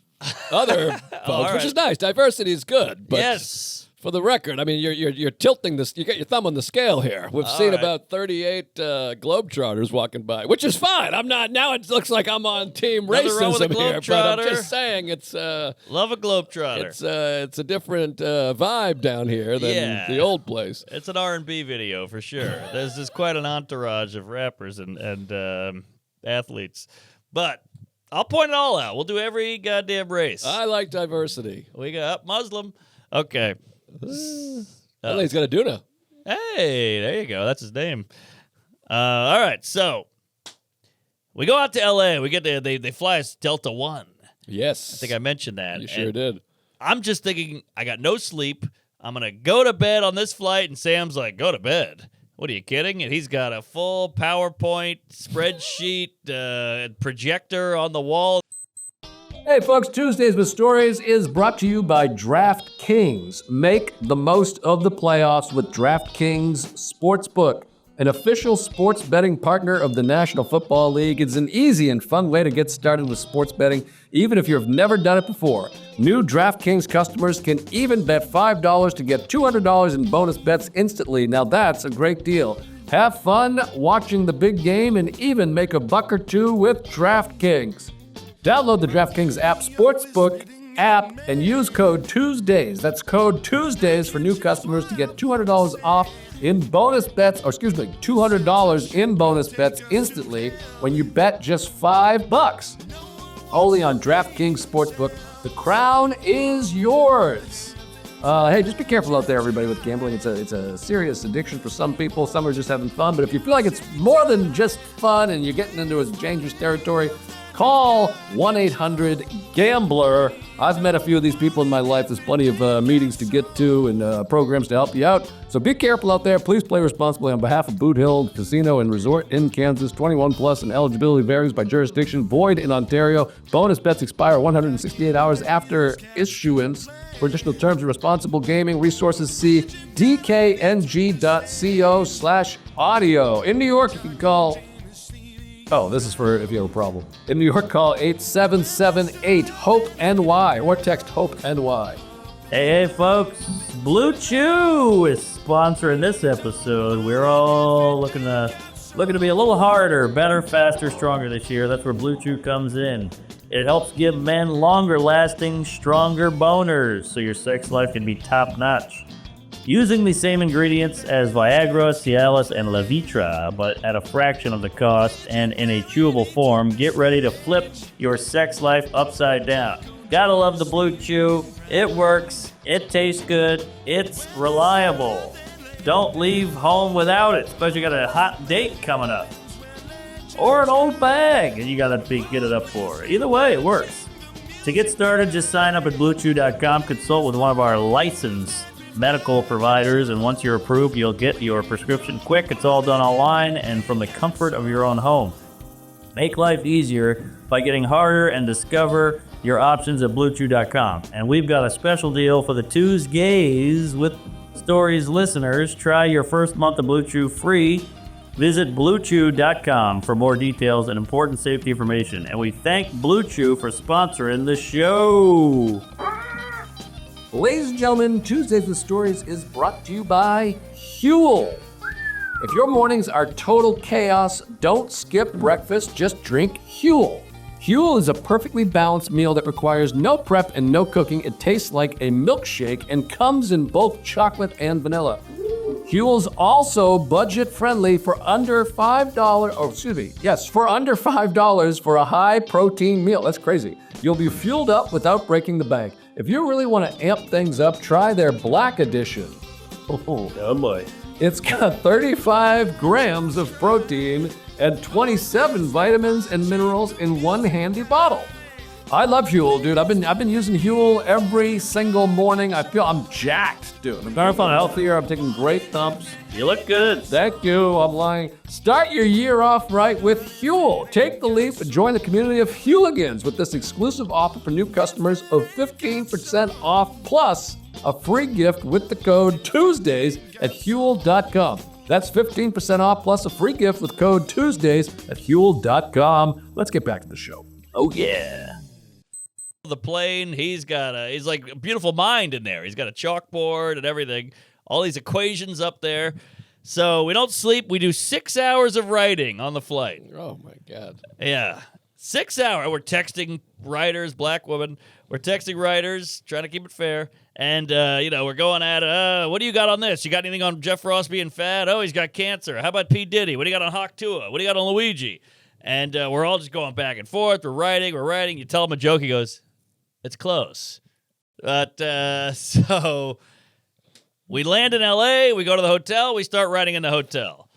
other folks, All which right. is nice. Diversity is good. But yes. For the record, I mean, you're tilting this. You got your thumb on the scale here. We've seen about 38 Globetrotters walking by, which is fine. I'm not now. It looks like I'm on team Nothing wrong with a racism here, but I'm Globetrotter. just saying it's Love a Globetrotter. it's a different vibe down here than the old place. It's an R&B video for sure. There's just quite an entourage of rappers and athletes. But I'll point it all out. We'll do every goddamn race. I like diversity. We got Muslim. Okay. I think he's got a Duna. Hey, there you go. That's his name. All right, so we go out to L.A. We get there. They fly us Delta One. Yes. I think I mentioned that. You sure did. I'm just thinking, I got no sleep. I'm going to go to bed on this flight. And Sam's like, go to bed. What are you kidding? And he's got a full PowerPoint spreadsheet projector on the wall. Hey folks, Tuesdays with Stories is brought to you by DraftKings. Make the most of the playoffs with DraftKings Sportsbook, an official sports betting partner of the National Football League. It's an easy and fun way to get started with sports betting, even if you've never done it before. New DraftKings customers can even bet $5 to get $200 in bonus bets instantly. Now that's a great deal. Have fun watching the big game and even make a buck or two with DraftKings. Download the DraftKings app Sportsbook app and use code Tuesdays. That's code Tuesdays for new customers to get $200 off in bonus bets, $200 in bonus bets instantly when you bet just $5. Only on DraftKings Sportsbook. The crown is yours. Hey, just be careful out there, everybody, with gambling. It's a serious addiction for some people. Some are just having fun. But if you feel like it's more than just fun and you're getting into a dangerous territory, call 1-800-GAMBLER. I've met a few of these people in my life. There's plenty of meetings to get to and programs to help you out. So be careful out there. Please play responsibly on behalf of Boot Hill Casino and Resort in Kansas. 21 plus and eligibility varies by jurisdiction. Void in Ontario. Bonus bets expire 168 hours after issuance. For additional terms of responsible gaming resources, see dkng.co/audio. In New York, you can call... Oh, this is for if you have a problem. In New York, call 8778-HOPE-NY or text HOPE-NY. Hey, folks. Blue Chew is sponsoring this episode. We're all looking to be a little harder, better, faster, stronger this year. That's where Blue Chew comes in. It helps give men longer-lasting, stronger boners so your sex life can be top-notch. Using the same ingredients as Viagra, Cialis, and Levitra, but at a fraction of the cost and in a chewable form, get ready to flip your sex life upside down. Gotta love the Blue Chew. It works. It tastes good. It's reliable. Don't leave home without it, especially got a hot date coming up. Or an old bag and you gotta get it up for. Either way, it works. To get started, just sign up at BlueChew.com, consult with one of our licensed medical providers, and once you're approved, you'll get your prescription quick. It's all done online and from the comfort of your own home. Make life easier by getting harder and discover your options at BlueChew.com. And we've got a special deal for the Tuesdays with Stories listeners. Try your first month of Blue Chew free. Visit BlueChew.com for more details and important safety information. And we thank Blue Chew for sponsoring the show. Ladies and gentlemen, Tuesdays with Stories is brought to you by Huel. If your mornings are total chaos, don't skip breakfast, just drink Huel. Huel is a perfectly balanced meal that requires no prep and no cooking. It tastes like a milkshake and comes in both chocolate and vanilla. Huel's also budget friendly for under $5, for under $5 for a high protein meal. That's crazy. You'll be fueled up without breaking the bank. If you really want to amp things up, try their Black Edition. Oh boy. It's got 35 grams of protein and 27 vitamins and minerals in one handy bottle. I love Huel, dude. I've been using Huel every single morning. I feel I'm jacked, dude. I'm starting to feel healthier. I'm taking great dumps. You look good. Thank you. I'm lying. Start your year off right with Huel. Take the leap and join the community of Hueligans with this exclusive offer for new customers of 15% off plus a free gift with the code Tuesdays at Huel.com. That's 15% off plus a free gift with code Tuesdays at Huel.com. Let's get back to the show. Oh yeah. the plane. He's like a beautiful mind in there. He's got a chalkboard and everything. All these equations up there. So we don't sleep. We do 6 hours of writing on the flight. Oh, my God. Yeah. 6 hours. We're texting writers, black woman. We're texting writers, trying to keep it fair. And, we're going at it. What do you got on this? You got anything on Jeff Ross being fat? Oh, he's got cancer. How about P. Diddy? What do you got on Hawk Tua? What do you got on Luigi? And we're all just going back and forth. We're writing. You tell him a joke. He goes, it's close. But, so we land in L.A. We go to the hotel. We start writing in the hotel.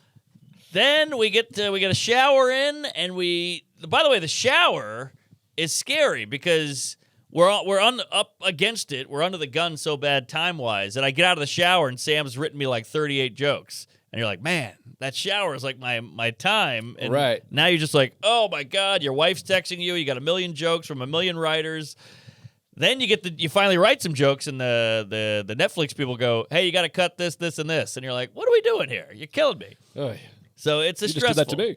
Then we get a shower in, and by the way, the shower is scary because we're up against it. We're under the gun so bad time-wise that I get out of the shower and Sam's written me like 38 jokes. And you're like, man, that shower is like my time. And right. Now you're just like, oh, my God, your wife's texting you. You got a million jokes from a million writers. Then you finally write some jokes, and the Netflix people go, hey, you got to cut this, this, and this. And you're like, what are we doing here? You're killing me. Oh, So it's a you stressful. just did that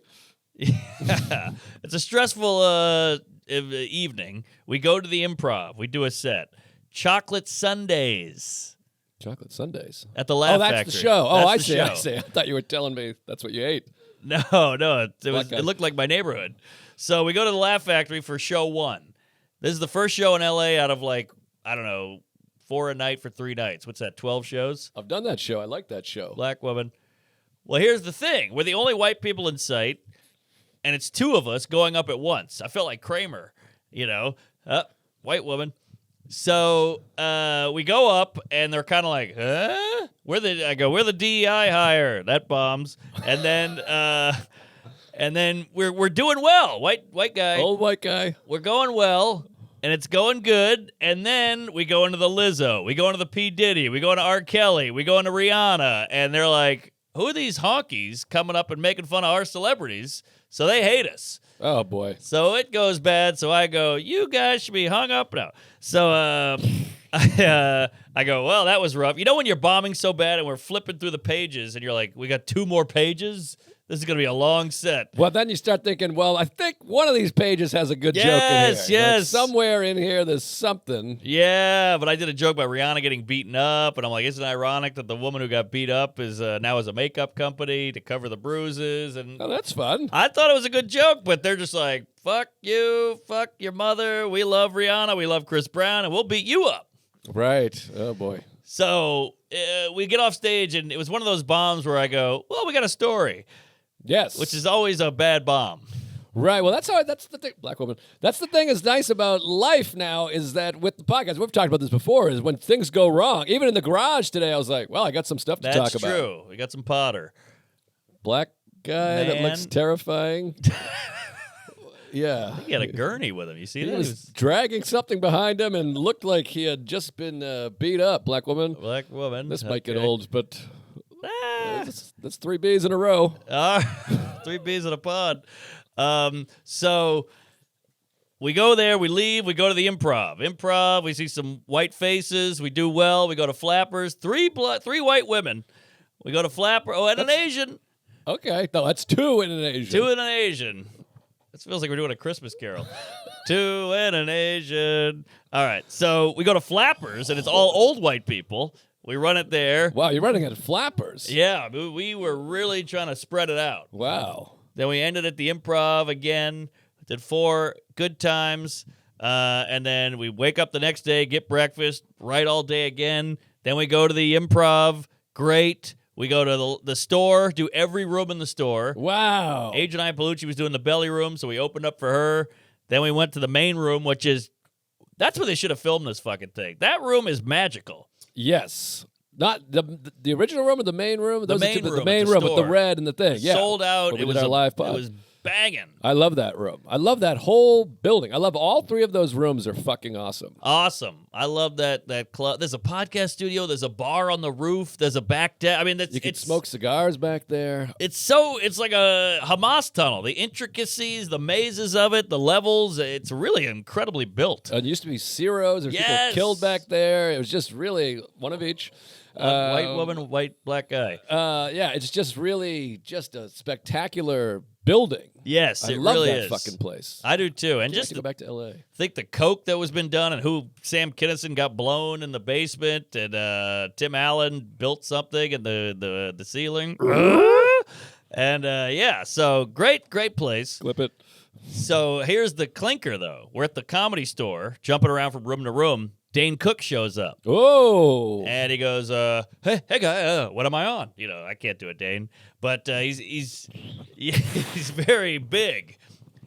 to me. It's a stressful evening. We go to the Improv. We do a set. Chocolate Sundays Chocolate Sundays. at the Laugh Oh, that's Factory. the show. Oh, That's I the see. show. I see. I thought you were telling me that's what you ate. No, it looked like my neighborhood. So we go to the Laugh Factory for show 1. This is the first show in L.A. out of 4 a night for 3 nights. What's that, 12 shows? I've done that show. I like that show. Black woman. Well, here's the thing. We're the only white people in sight, and it's 2 of us going up at once. I felt like Kramer, white woman. So we go up, and they're kind of like, huh? We're the DEI hire. That bombs. And then we're doing well. White guy. Old white guy. We're going well, and it's going good. And then we go into the Lizzo. We go into the P. Diddy. We go into R. Kelly. We go into Rihanna. And they're like, who are these honkies coming up and making fun of our celebrities? So they hate us. Oh, boy. So it goes bad. So I go, you guys should be hung up now. So I go, well, that was rough. You know when you're bombing so bad and we're flipping through the pages and you're like, we got 2 more pages? This is going to be a long set. Well, then you start thinking, well, I think one of these pages has a good joke in here. Yes. Like somewhere in here, there's something. Yeah, but I did a joke about Rihanna getting beaten up, and I'm like, isn't it ironic that the woman who got beat up is now has a makeup company to cover the bruises? And Oh, that's fun. I thought it was a good joke, but they're just like, fuck you, fuck your mother. We love Rihanna, we love Chris Brown, and we'll beat you up. Right. Oh, boy. So we get off stage, and it was one of those bombs where I go, well, we got a story, Yes. which is always a bad bomb. Right. Well, that's the thing, black woman. That's the thing that's nice about life now is that with the podcast, we've talked about this before, is when things go wrong. Even in the garage today, I was like, well, I got some stuff to That's talk about. true. We got some Potter. Black guy that looks Man. terrifying. Yeah. He had a gurney with him. You see He that? was dragging something behind him and looked like he had just been beat up, black woman. Black woman. This might get Okay. old, but Ah. that's 3 Bs in a row. 3 bees in a pod. So we go there, we leave, we go to the Improv, we see some white faces, we do well, we go to Flappers, 3 white women. We go to Flapper, and an Asian. Okay. No, that's 2 in an Asian. 2 and an Asian. This feels like we're doing a Christmas carol. 2 and an Asian. All right, so we go to Flappers, and it's all old white people. We run it there. Wow, you're running at Flappers. Yeah, we were really trying to spread it out. Wow. Then we ended at the Improv again, did 4 good times, and then we wake up the next day, get breakfast, write all day again. Then we go to the Improv, great. We go to the store, do every room in the store. Wow. Adrian Iapolucci was doing the belly room, so we opened up for her. Then we went to the main room, that's where they should have filmed this fucking thing. That room is magical. Yes. Not the original room or the main room? The Those are main two- room the main at the room with the store. red and the thing. Yeah. Sold out. When It we was did our live pod. It was banging. I love that room. I love that whole building. I love all 3 of those rooms are fucking awesome. Awesome. I love that club. There's a podcast studio. There's a bar on the roof. There's a back deck. I mean, You can smoke cigars back there. It's like a Hamas tunnel. The intricacies, the mazes of it, the levels. It's really incredibly built. It used to be Ciro's. There's Yes. people killed back there. It was just really one of each. White woman, white black guy. Yeah, it's just really just a spectacular building. Yes, I it love really that is. fucking place. I do too. And Just just to go back to L.A. think the coke that was been done and who Sam Kinison got blown in the basement and Tim Allen built something in the ceiling. And so great place. Clip it. So here's the clinker, though. We're at the Comedy Store, jumping around from room to room. Dane Cook shows up. Oh. And he goes, hey guy, what am I on? I can't do it, Dane. But he's very big.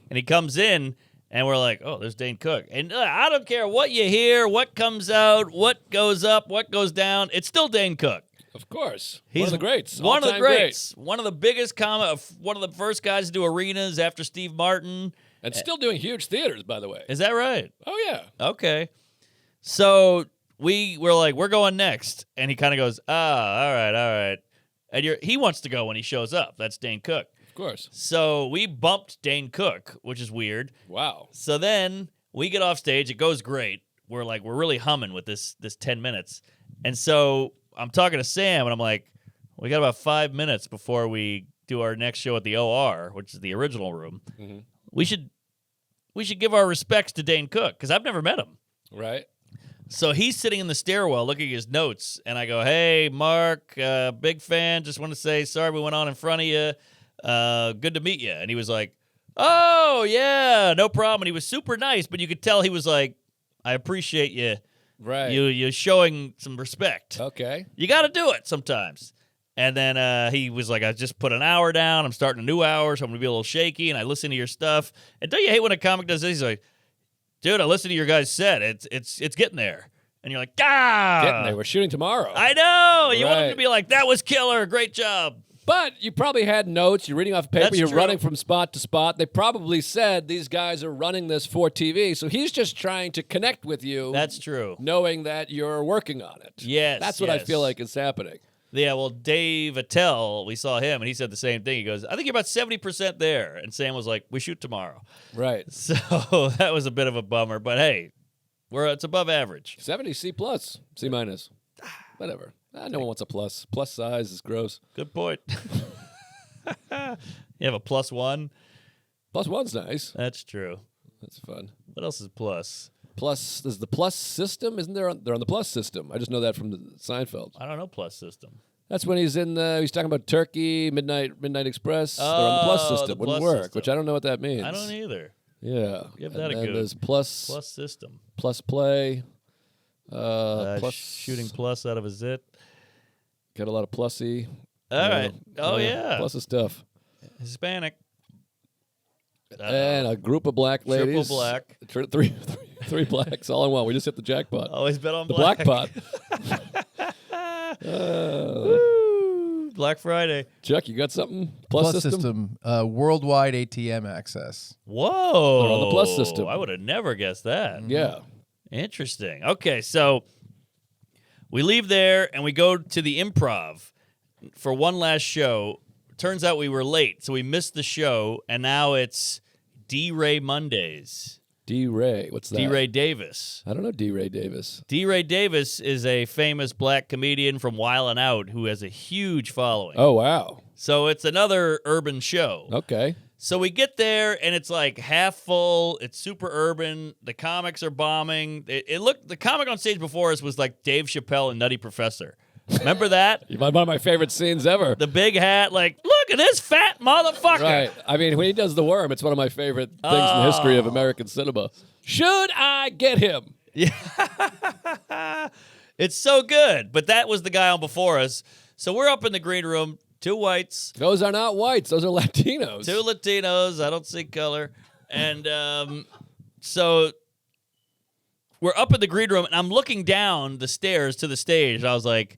And he comes in, and we're like, oh, there's Dane Cook. And I don't care what you hear, what comes out, what goes up, what goes down. It's still Dane Cook. Of course. He's one of the greats. One of the All-time greats. One of the biggest one of the first guys to do arenas after Steve Martin. And still doing huge theaters, by the way. Is that right? Oh, yeah. Okay. So we're like, we're going next. And he kind of goes, all right. And he wants to go when he shows up. That's Dane Cook. Of course. So we bumped Dane Cook, which is weird. Wow. So then we get off stage. It goes great. We're really humming with this 10 minutes. And so I'm talking to Sam, and I'm like, we got about 5 minutes before we do our next show at the OR, which is the original room. Mm-hmm. We should give our respects to Dane Cook, because I've never met him. Right. So he's sitting in the stairwell looking at his notes, and I go, hey, Mark, big fan. Just want to say sorry we went on in front of you. Good to meet you. And he was like, oh, yeah, no problem. And he was super nice, but you could tell he was like, I appreciate you. Right. You're showing some respect. Okay. You got to do it sometimes. And then he was like, I just put an hour down. I'm starting a new hour, so I'm going to be a little shaky, and I listen to your stuff. And don't you hate when a comic does this? He's like, dude, I listened to your guys' set. It's getting there. And you're like, Getting there. We're shooting tomorrow. I know. You want him Right. to be like, that was killer. Great job. But you probably had notes. You're reading off paper. That's You're true. running from spot to spot. They probably said these guys are running this for TV. So he's just trying to connect with you. That's true. Knowing that you're working on it. Yes. That's what I feel like is happening. Yeah, well, Dave Attell, we saw him, and he said the same thing. He goes, I think you're about 70% there. And Sam was like, we shoot tomorrow. Right. So that was a bit of a bummer. But, hey, it's above average. 70, C+, C-. Whatever. No one wants a plus. Plus size is gross. Good point. You have a +1? +1's nice. That's true. That's fun. What else is plus? Plus, there's the plus system, isn't there? They're on the plus system. I just know that from the Seinfeld. I don't know plus system. That's when he's talking about Turkey, Midnight Express. They're on the plus system. the Wouldn't plus work, system. which I don't know what that means. I don't either. Yeah. Give that and a then go. There's plus System. play. Plus Shooting plus out of a zit. Got a lot of plussy. All right. Oh, yeah. yeah. Plus of stuff. Hispanic. And a group of black ladies. Triple black. Three blacks all in one. We just hit the jackpot. Always bet on The black. black pot. Woo! Black Friday. Chuck, you got something? Plus system, worldwide ATM access. Whoa. They're on the plus system. I would have never guessed that. Yeah. Interesting. Okay, so we leave there and we go to the Improv for one last show. Turns out we were late, so we missed the show, and now it's D-Ray Mondays. D-Ray. What's that? D-Ray Davis. I don't know D-Ray Davis. D-Ray Davis is a famous black comedian from Wild 'N Out who has a huge following. Oh, wow. So it's another urban show. Okay. So we get there, and it's like half full. It's super urban. The comics are bombing. The comic on stage before us was like Dave Chappelle and Nutty Professor. Remember that? One of my favorite scenes ever. The big hat, like, look at this fat motherfucker. Right. I mean, when he does the worm, it's one of my favorite things in the history of American cinema. Should I get him? Yeah. It's so good. But that was the guy on before us. So we're up in the green room, 2 whites. Those are not whites. Those are Latinos. 2 Latinos. I don't see color. And so we're up in the green room, and I'm looking down the stairs to the stage. And I was like,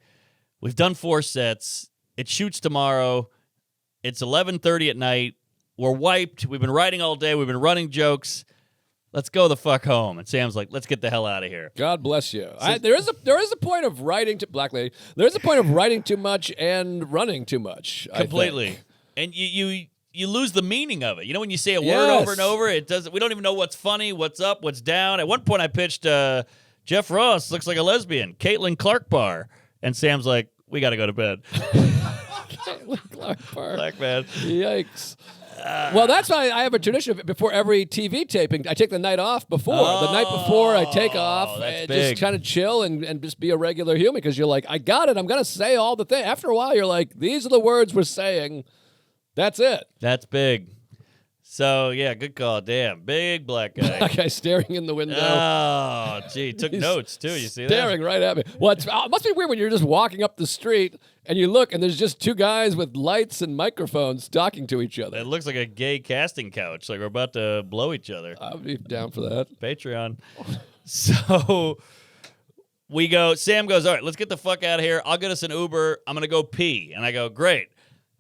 we've done 4 sets. It shoots tomorrow. It's 11:30 at night. We're wiped. We've been writing all day. We've been running jokes. Let's go the fuck home. And Sam's like, let's get the hell out of here. God bless you. There is a point of writing to black lady. There is a point of writing too much and running too much. Completely. I think. And you lose the meaning of it. You know, when you say a word Yes. over and over, we don't even know what's funny, what's up, what's down. At one point I pitched Jeff Ross looks like a lesbian, Caitlin Clark Bar. And Sam's like, we got to go to bed. Clark Park. Black man. Yikes. Well, that's why I have a tradition of before every TV taping. I take the night off before. The night before, I take off that's and big. just kind of chill and just be a regular human because you're like, I got it. I'm going to say all the things. After a while, you're like, these are the words we're saying. That's it. That's big. So, yeah, good call. Damn, big black guy. That guy staring in the window. Oh, gee, took He's notes, too. You see Staring that? right at me. Well, it must be weird when you're just walking up the street and you look and there's just two guys with lights and microphones talking to each other. It looks like a gay casting couch, like we're about to blow each other. I'd be down for that. Patreon. So we go, Sam goes, all right, let's get the fuck out of here. I'll get us an Uber. I'm going to go pee. And I go, great.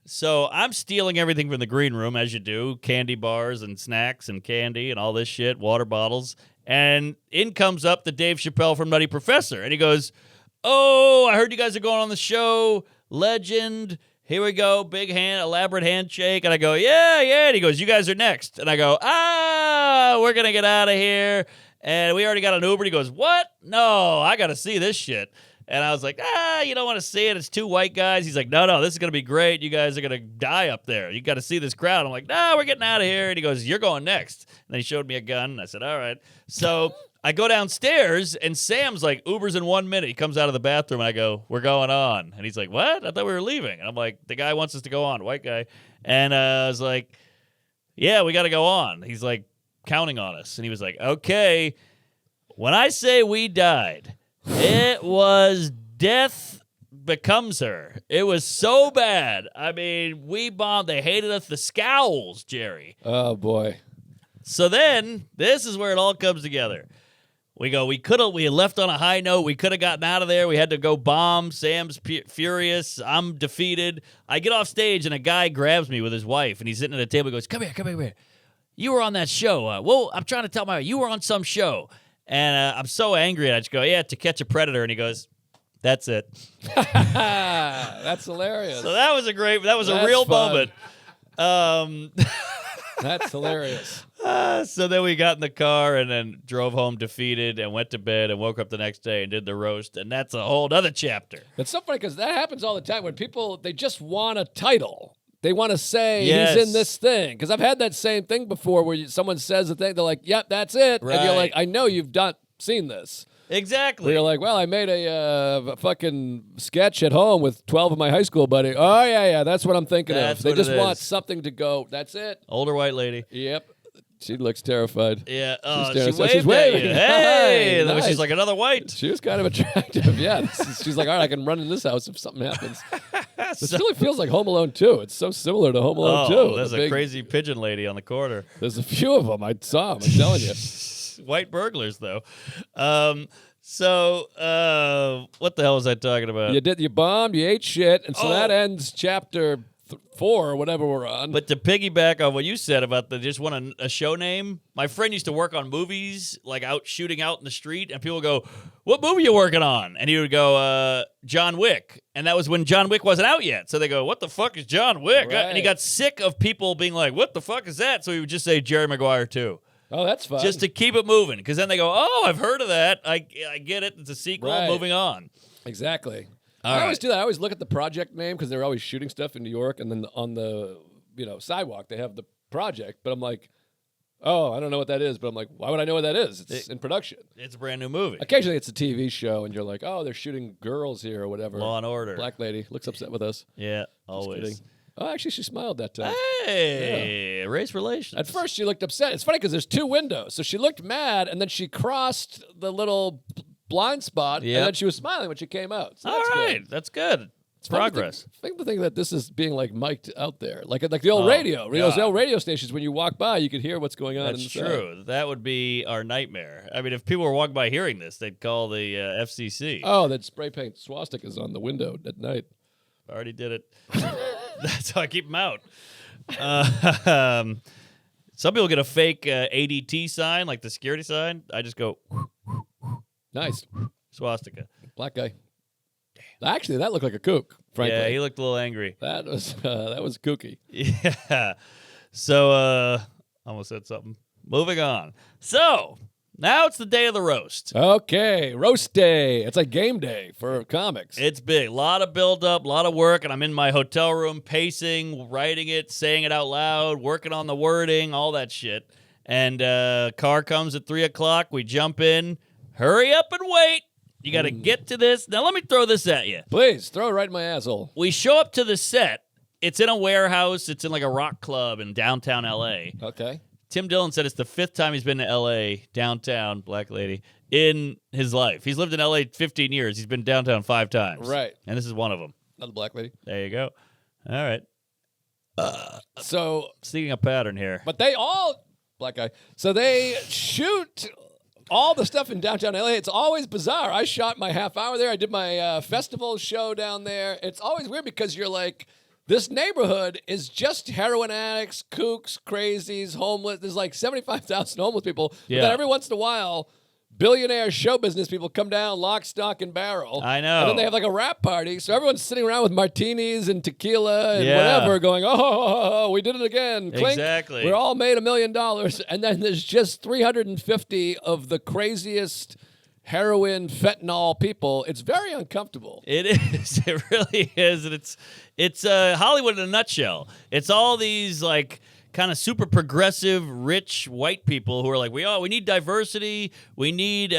So I'm stealing everything from the green room, as you do, candy bars and snacks and candy and all this shit, water bottles. And in comes up the Dave Chappelle from Nutty Professor. And he goes, oh, I heard you guys are going on the show. Legend. Here we go. Big hand, elaborate handshake. And I go, yeah. And he goes, you guys are next. And I go, we're going to get out of here. And we already got an Uber. And he goes, what? No, I got to see this shit. And I was like, you don't want to see it. It's two white guys. He's like, no, this is going to be great. You guys are going to die up there. You got to see this crowd. I'm like, no, we're getting out of here. And he goes, you're going next. And then he showed me a gun. And I said, all right. So I go downstairs, and Sam's like, Uber's in 1 minute. He comes out of the bathroom, and I go, we're going on. And he's like, what? I thought we were leaving. And I'm like, the guy wants us to go on, white guy. And I was like, yeah, we got to go on. He's like counting on us. And he was like, okay, when I say we died, it was death becomes her. It was so bad. I mean, we bombed. They hated us. The scowls, Jerry. Oh, boy. So then, this is where it all comes together. We had left on a high note. We could have gotten out of there. We had to go bomb. Sam's furious. I'm defeated. I get off stage, and a guy grabs me with his wife, and he's sitting at a table. He goes, come here. You were on that show. I'm trying to tell you were on some show. And I'm so angry, and I just go, yeah, To Catch a Predator. And he goes, that's it. That's hilarious. So that was a real fun. moment. That's hilarious. So then we got in the car and then drove home defeated and went to bed and woke up the next day and did the roast. And that's a whole other chapter. It's so funny because that happens all the time when people, they just want a title. They want to say Yes. he's in this thing. Because I've had that same thing before where someone says a thing, they're like, yep, that's it. And you're Right. like, I know you've seen this. Exactly. Where you're like, well, I made a fucking sketch at home with 12 of my high school buddies. Oh, yeah, that's what I'm thinking That's of. They what just it want is. something to go, that's it. Older white lady. Yep. She looks terrified. Yeah. staring, She so waved she's at waving. you. Hey. And then Nice. she's like, another white. She was kind of attractive, yeah. She's like, all right, I can run in this house if something happens. This really feels like Home Alone 2. It's so similar to Home Alone 2. There's The a big- crazy pigeon lady on the corner. There's a few of them. I saw them. I'm telling you. White burglars, though. What the hell was I talking about? You bombed, you ate shit, and so Oh. that ends chapter 4 or whatever we're on. But to piggyback on what you said about the just want a show name, my friend used to work on movies, like out shooting out in the street, and people would go, what movie you working on? And he would go, John Wick. And that was when John Wick wasn't out yet. So they go, what the fuck is John Wick? Right. And he got sick of people being like, what the fuck is that? So he would just say Jerry Maguire 2. Oh, that's fun. Just to keep it moving. Because then they go, oh, I've heard of that. I get it. It's a sequel. Right. Moving on. Exactly. All I right. always do that. I always look at the project name because they're always shooting stuff in New York, and then on the sidewalk they have the project. But I'm like, oh, I don't know what that is. But I'm like, why would I know what that is? It's in production. It's a brand new movie. Occasionally it's a TV show, and you're like, oh, they're shooting girls here or whatever. Law and Order. Black lady looks upset with us. Yeah, Just always. kidding. Oh, actually, she smiled that time. Hey, race relations. At first, she looked upset. It's funny because there's 2 windows. So she looked mad, and then she crossed the little blind spot, Yep. and then she was smiling when she came out. So All that's right, good. that's good. It's fun to progress. think that this is being like mic'd out there, like the old Oh, radio. Those God. old radio stations, when you walk by, you could hear what's going on. That's inside. true. That would be our nightmare. I mean, if people were walking by hearing this, they'd call the FCC. Oh, that spray paint swastikas on the window at night. Already did it. That's how I keep them out. Some people get a fake ADT sign, like the security sign. I just go Nice, swastika. black guy. Actually, that looked like a kook. Frankly, Yeah, he looked a little angry. that was kooky. Yeah. So, almost said something. Moving on. So, Now it's the day of the roast. Okay, roast day. It's like game day for comics. It's big. A lot of build-up, a lot of work, and I'm in my hotel room pacing, writing it, saying it out loud, working on the wording, all that shit. And car comes at 3 o'clock. We jump in. Hurry up and wait. You got to get to this. Now, let me throw this at you. Please, throw it right in my asshole. We show up to the set. It's in a warehouse. It's in like a rock club in downtown L.A. Okay. Tim Dillon said it's the 5th time he's been to L.A., downtown, black lady, in his life. He's lived in L.A. 15 years. He's been downtown 5 times. Right. And this is one of them. Not a black lady. There you go. All right. So, Seeing a pattern here. but they all, black guy, so they shoot all the stuff in downtown LA. It's always bizarre. I shot my half hour there. I did my festival show down there. It's always weird because you're like, this neighborhood is just heroin addicts, kooks, crazies, homeless. There's like 75,000 homeless people. Yeah. But then every once in a while, billionaire show business people come down, lock, stock, and barrel. I know. And then they have like a rap party. So everyone's sitting around with martinis and tequila and Yeah. whatever going, oh, we did it again. Clink. Exactly. We're all made $1 million. And then there's just 350 of the craziest heroin, fentanyl people. It's very uncomfortable. It is. It really is. And it's Hollywood in a nutshell. It's all these like kind of super progressive, rich white people who are like, we need diversity, we need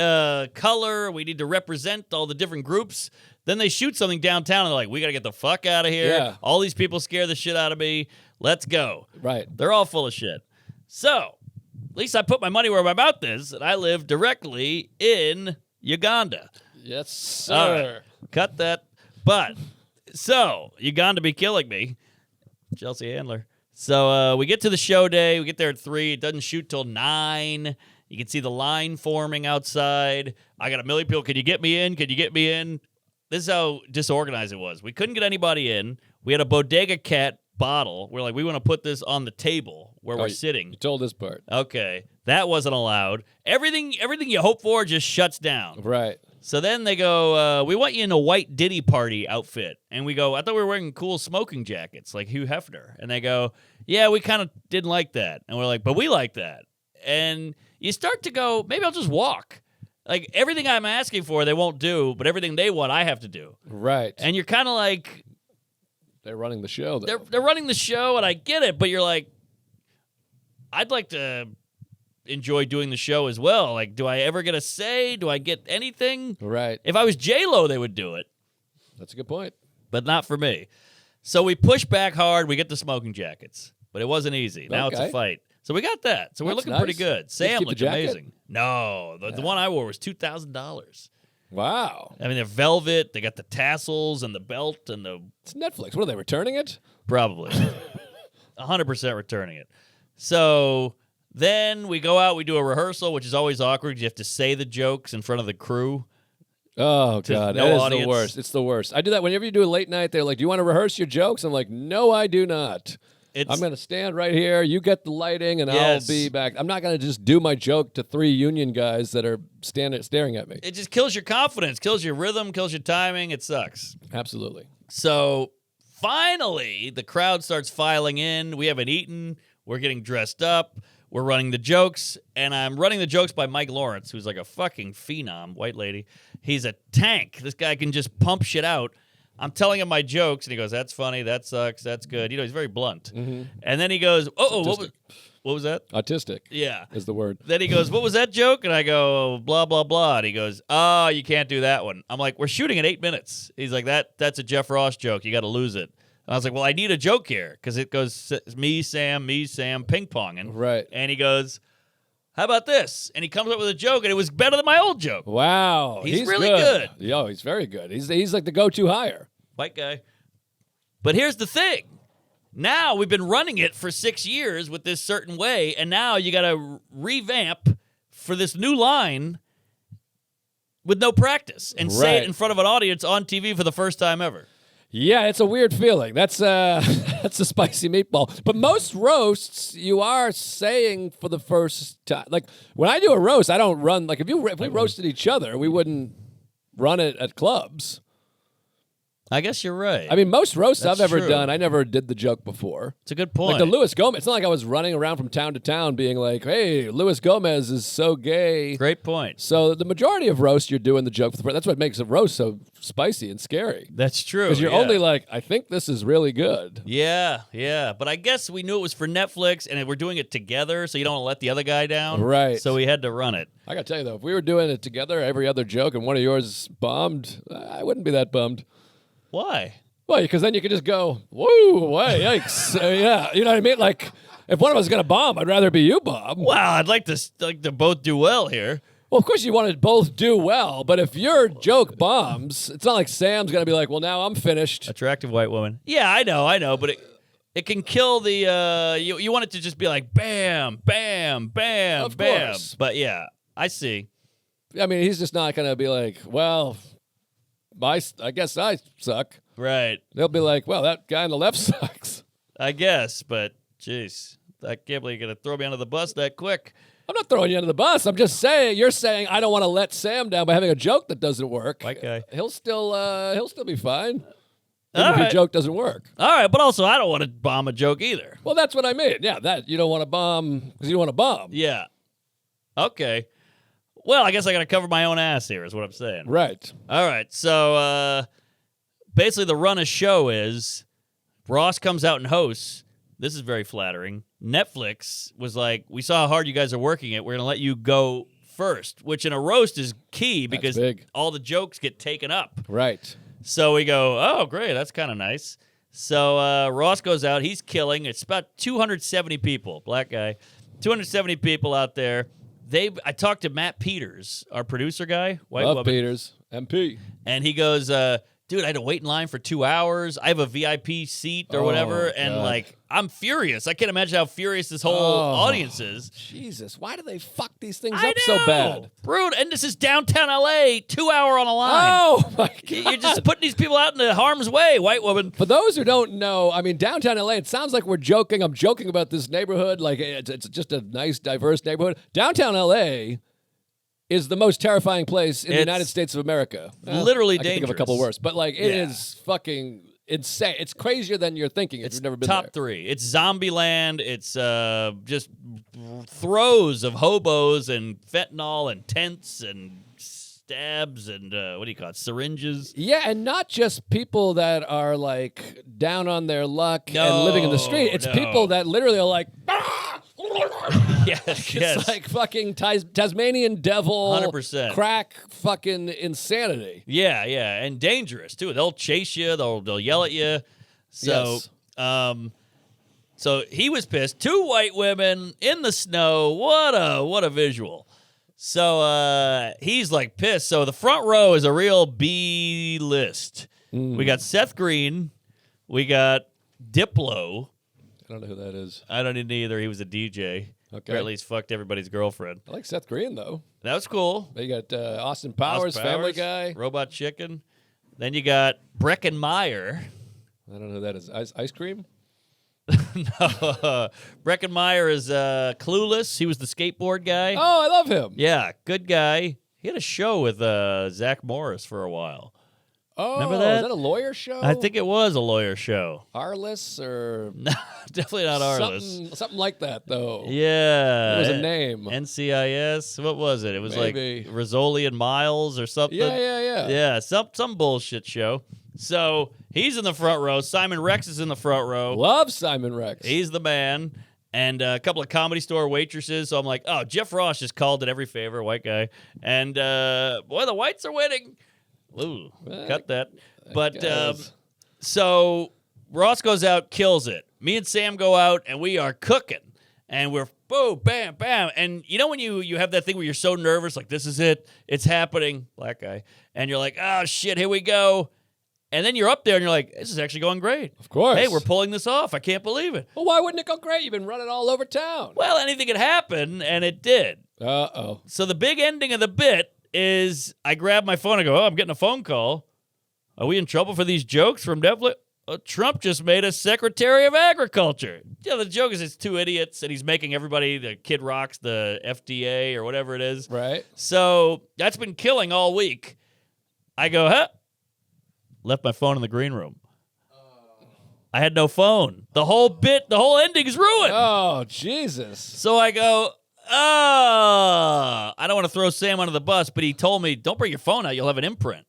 color, we need to represent all the different groups. Then they shoot something downtown and they're like, we got to get the fuck out of here. Yeah. All these people scare the shit out of me. Let's go. Right. They're all full of shit. So, at least I put my money where my mouth is, and I live directly in Uganda. Yes, sir. All right. Cut that. But, so, Uganda be killing me. Chelsea Handler. So, we get to the show day. We get there at 3. It doesn't shoot till 9. You can see the line forming outside. I got 1 million people. Can you get me in? Can you get me in? This is how disorganized it was. We couldn't get anybody in. We had a Bodega Cat bottle. We're like, we want to put this on the table where we're sitting. You told this part. Okay. That wasn't allowed. Everything you hope for just shuts down. Right. So then they go, we want you in a white Diddy party outfit. And we go, I thought we were wearing cool smoking jackets like Hugh Hefner. And they go, yeah, we kind of didn't like that. And we're like, but we like that. And you start to go, maybe I'll just walk. Like everything I'm asking for, they won't do, but everything they want, I have to do. Right. And you're kind of like, they're running the show, though. they're running the show, and I get it, but you're like, I'd like to enjoy doing the show as well. Like, do I ever get a say? Do I get anything? Right. If I was J-Lo, they would do it, That's a good point. but not for me. So we push back hard. We get the smoking jackets, but it wasn't easy. Now it's a Okay. fight. So we got that. So we're That's looking pretty nice. good. Did you Sam keep the looked jacket? amazing. No, the one I wore was $2,000. Wow. I mean, they're velvet. They got the tassels and the belt and the It's Netflix. What are they, returning it? probably 100% returning it. So then we go out. We do a rehearsal, which is always awkward. You have to say the jokes in front of the crew. Oh, God. no That is audience. the worst. It's the worst. I do that whenever you do a late night. They're like, do you want to rehearse your jokes? I'm like, no, I do not. I'm going to stand right here. You get the lighting, and Yes. I'll be back. I'm not going to just do my joke to 3 union guys that are staring at me. It just kills your confidence, kills your rhythm, kills your timing. It sucks. Absolutely. So finally, the crowd starts filing in. We haven't eaten. We're getting dressed up. We're running the jokes, and I'm running the jokes by Mike Lawrence, who's like a fucking phenom, white lady. He's a tank. This guy can just pump shit out. I'm telling him my jokes, and he goes, that's funny, that sucks, that's good. You know, he's very blunt. Mm-hmm. And then he goes, what was that? Autistic Yeah. is the word. Then he goes, what was that joke? And I go, blah, blah, blah. And he goes, oh, you can't do that one. I'm like, we're shooting in 8 minutes. He's like, that's a Jeff Ross joke. You got to lose it. And I was like, well, I need a joke here because it goes me, Sam, ping-ponging. Right. And he goes, how about this? And he comes up with a joke, and it was better than my old joke. Wow. He's really good. Yo, he's very good. He's like the go-to hire. White guy. But here's the thing. Now we've been running it for 6 years with this certain way, and now you got to revamp for this new line with no practice and say it Right. in front of an audience on TV for the first time ever. Yeah, it's a weird feeling. That's that's a spicy meatball. But most roasts, you are saying for the first time. Like when I do a roast, I don't run. Like if we roasted each other, we wouldn't run it at clubs. I guess you're right. I mean, most roasts That's I've ever true. done, I never did the joke before. It's a good point. Like the Luis Gomez. It's not like I was running around from town to town being like, hey, Luis Gomez is so gay. Great point. So the majority of roast, you're doing the joke for the That's what makes a roast so spicy and scary. That's true. Because you're only like, I think this is really good. Yeah. But I guess we knew it was for Netflix, and we're doing it together, so you don't want to let the other guy down. Right. So we had to run it. I got to tell you, though, if we were doing it together, every other joke, and one of yours bombed, I wouldn't be that bummed. Why? Well, because then you could just go, whoa, yikes. Yeah, you know what I mean? Like, if one of us is going to bomb, I'd rather be you bomb. Wow, I'd like to both do well here. Well, of course you want to both do well, but if your joke bombs, it's not like Sam's going to be like, well, now I'm finished. Attractive white woman. Yeah, I know, but it can kill the, you want it to just be like, bam, bam, bam, Of bam. course. But yeah, I see. I mean, he's just not going to be like, well, I guess I suck. Right. They'll be like, well, that guy on the left sucks. I guess, but jeez, I can't believe you're going to throw me under the bus that quick. I'm not throwing you under the bus. I'm just saying, you're saying I don't want to let Sam down by having a joke that doesn't work. White guy. He'll still be fine. All Even if your right. joke doesn't work. All right, but also I don't want to bomb a joke either. Well, that's what I mean. Yeah, that you don't want to bomb because you don't want to bomb. Yeah. Okay. Well, I guess I got to cover my own ass here is what I'm saying. Right. All right. So basically the run of show is Ross comes out and hosts. This is very flattering. Netflix was like, we saw how hard you guys are working it. We're going to let you go first, which in a roast is key because big. all the jokes get taken up. Right. So we go, oh, great. That's kind of nice. So Ross goes out. He's killing. It's about 270 people, black guy, 270 people out there. I talked to Matt Peters, our producer guy, white Love woman, Peters. MP. and he goes, dude, I had to wait in line for 2 hours. I have a VIP seat or whatever, and God. like, I'm furious. I can't imagine how furious this whole audience is. Jesus, why do they fuck these things I up so know. bad? Rude. And this is downtown LA, 2 hour on a line. Oh my God. You're just putting these people out into harm's way, white woman. For those who don't know, I mean, downtown LA, it sounds like we're joking. I'm joking about this neighborhood. Like, it's just a nice, diverse neighborhood. Downtown LA is the most terrifying place in the It's United States of America. literally I can think of a couple dangerous. worse. But, like, it Yeah. is fucking insane. It's crazier than you're thinking if It's you've never been top there. 3. It's Zombieland. It's just throes of hobos and fentanyl and tents and stabs and what do you call it? Syringes. Yeah, and not just people that are, like, down on their luck and living in the street. It's No. people that literally are like, "Ah!" Yes, It's like fucking Tasmanian devil, 100%. crack, fucking insanity. Yeah, and dangerous too. They'll chase you. They'll yell at you. So, Yes. so he was pissed. 2 white women in the snow. What a visual. So he's like pissed. So the front row is a real B list. We got Seth Green. We got Diplo. I don't know who that is. I don't need either. He was a DJ. Okay. Or at least fucked everybody's girlfriend. I like Seth Green, though. That was cool. You got Austin Powers, Family Guy. Robot Chicken. Then you got Breckenmeyer. I don't know who that is. Ice Cream? No, Breckenmeyer is Clueless. He was the skateboard guy. Oh, I love him. Yeah, good guy. He had a show with Zach Morris for a while. Oh, Remember that? is that a lawyer show? I think it was a lawyer show. Arliss or No, definitely not Arliss. something like that, though. Yeah. It was a name. NCIS. What was it? It was Maybe. like Rizzoli and Miles or something. Yeah. Yeah, some bullshit show. So he's in the front row. Simon Rex is in the front row. Love Simon Rex. He's the man. And a couple of Comedy Store waitresses. So I'm like, oh, Jeff Ross just called it every favor, white guy. And, boy, the whites are winning. Ooh, cut that. But so Ross goes out, kills it. Me and Sam go out, and we are cooking. And we're boom, bam, bam. And you know when you have that thing where you're so nervous, like, this is it. It's happening. Black guy. And you're like, oh, shit, here we go. And then you're up there, and you're like, this is actually going great. Of course. Hey, we're pulling this off. I can't believe it. Well, why wouldn't it go great? You've been running all over town. Well, anything could happen, and it did. Uh-oh. So the big ending of the bit is I grab my phone and go, oh, I'm getting a phone call. Are we in trouble for these jokes from Netflix? Trump just made us Secretary of Agriculture. Yeah, the joke is it's 2 idiots, and he's making everybody, the Kid Rock's the FDA or whatever it is. Right. So that's been killing all week. I go, huh? Left my phone in the green room. I had no phone. The whole ending is ruined. Oh, Jesus. So I go, I don't want to throw Sam under the bus, but he told me, don't bring your phone out. You'll have an imprint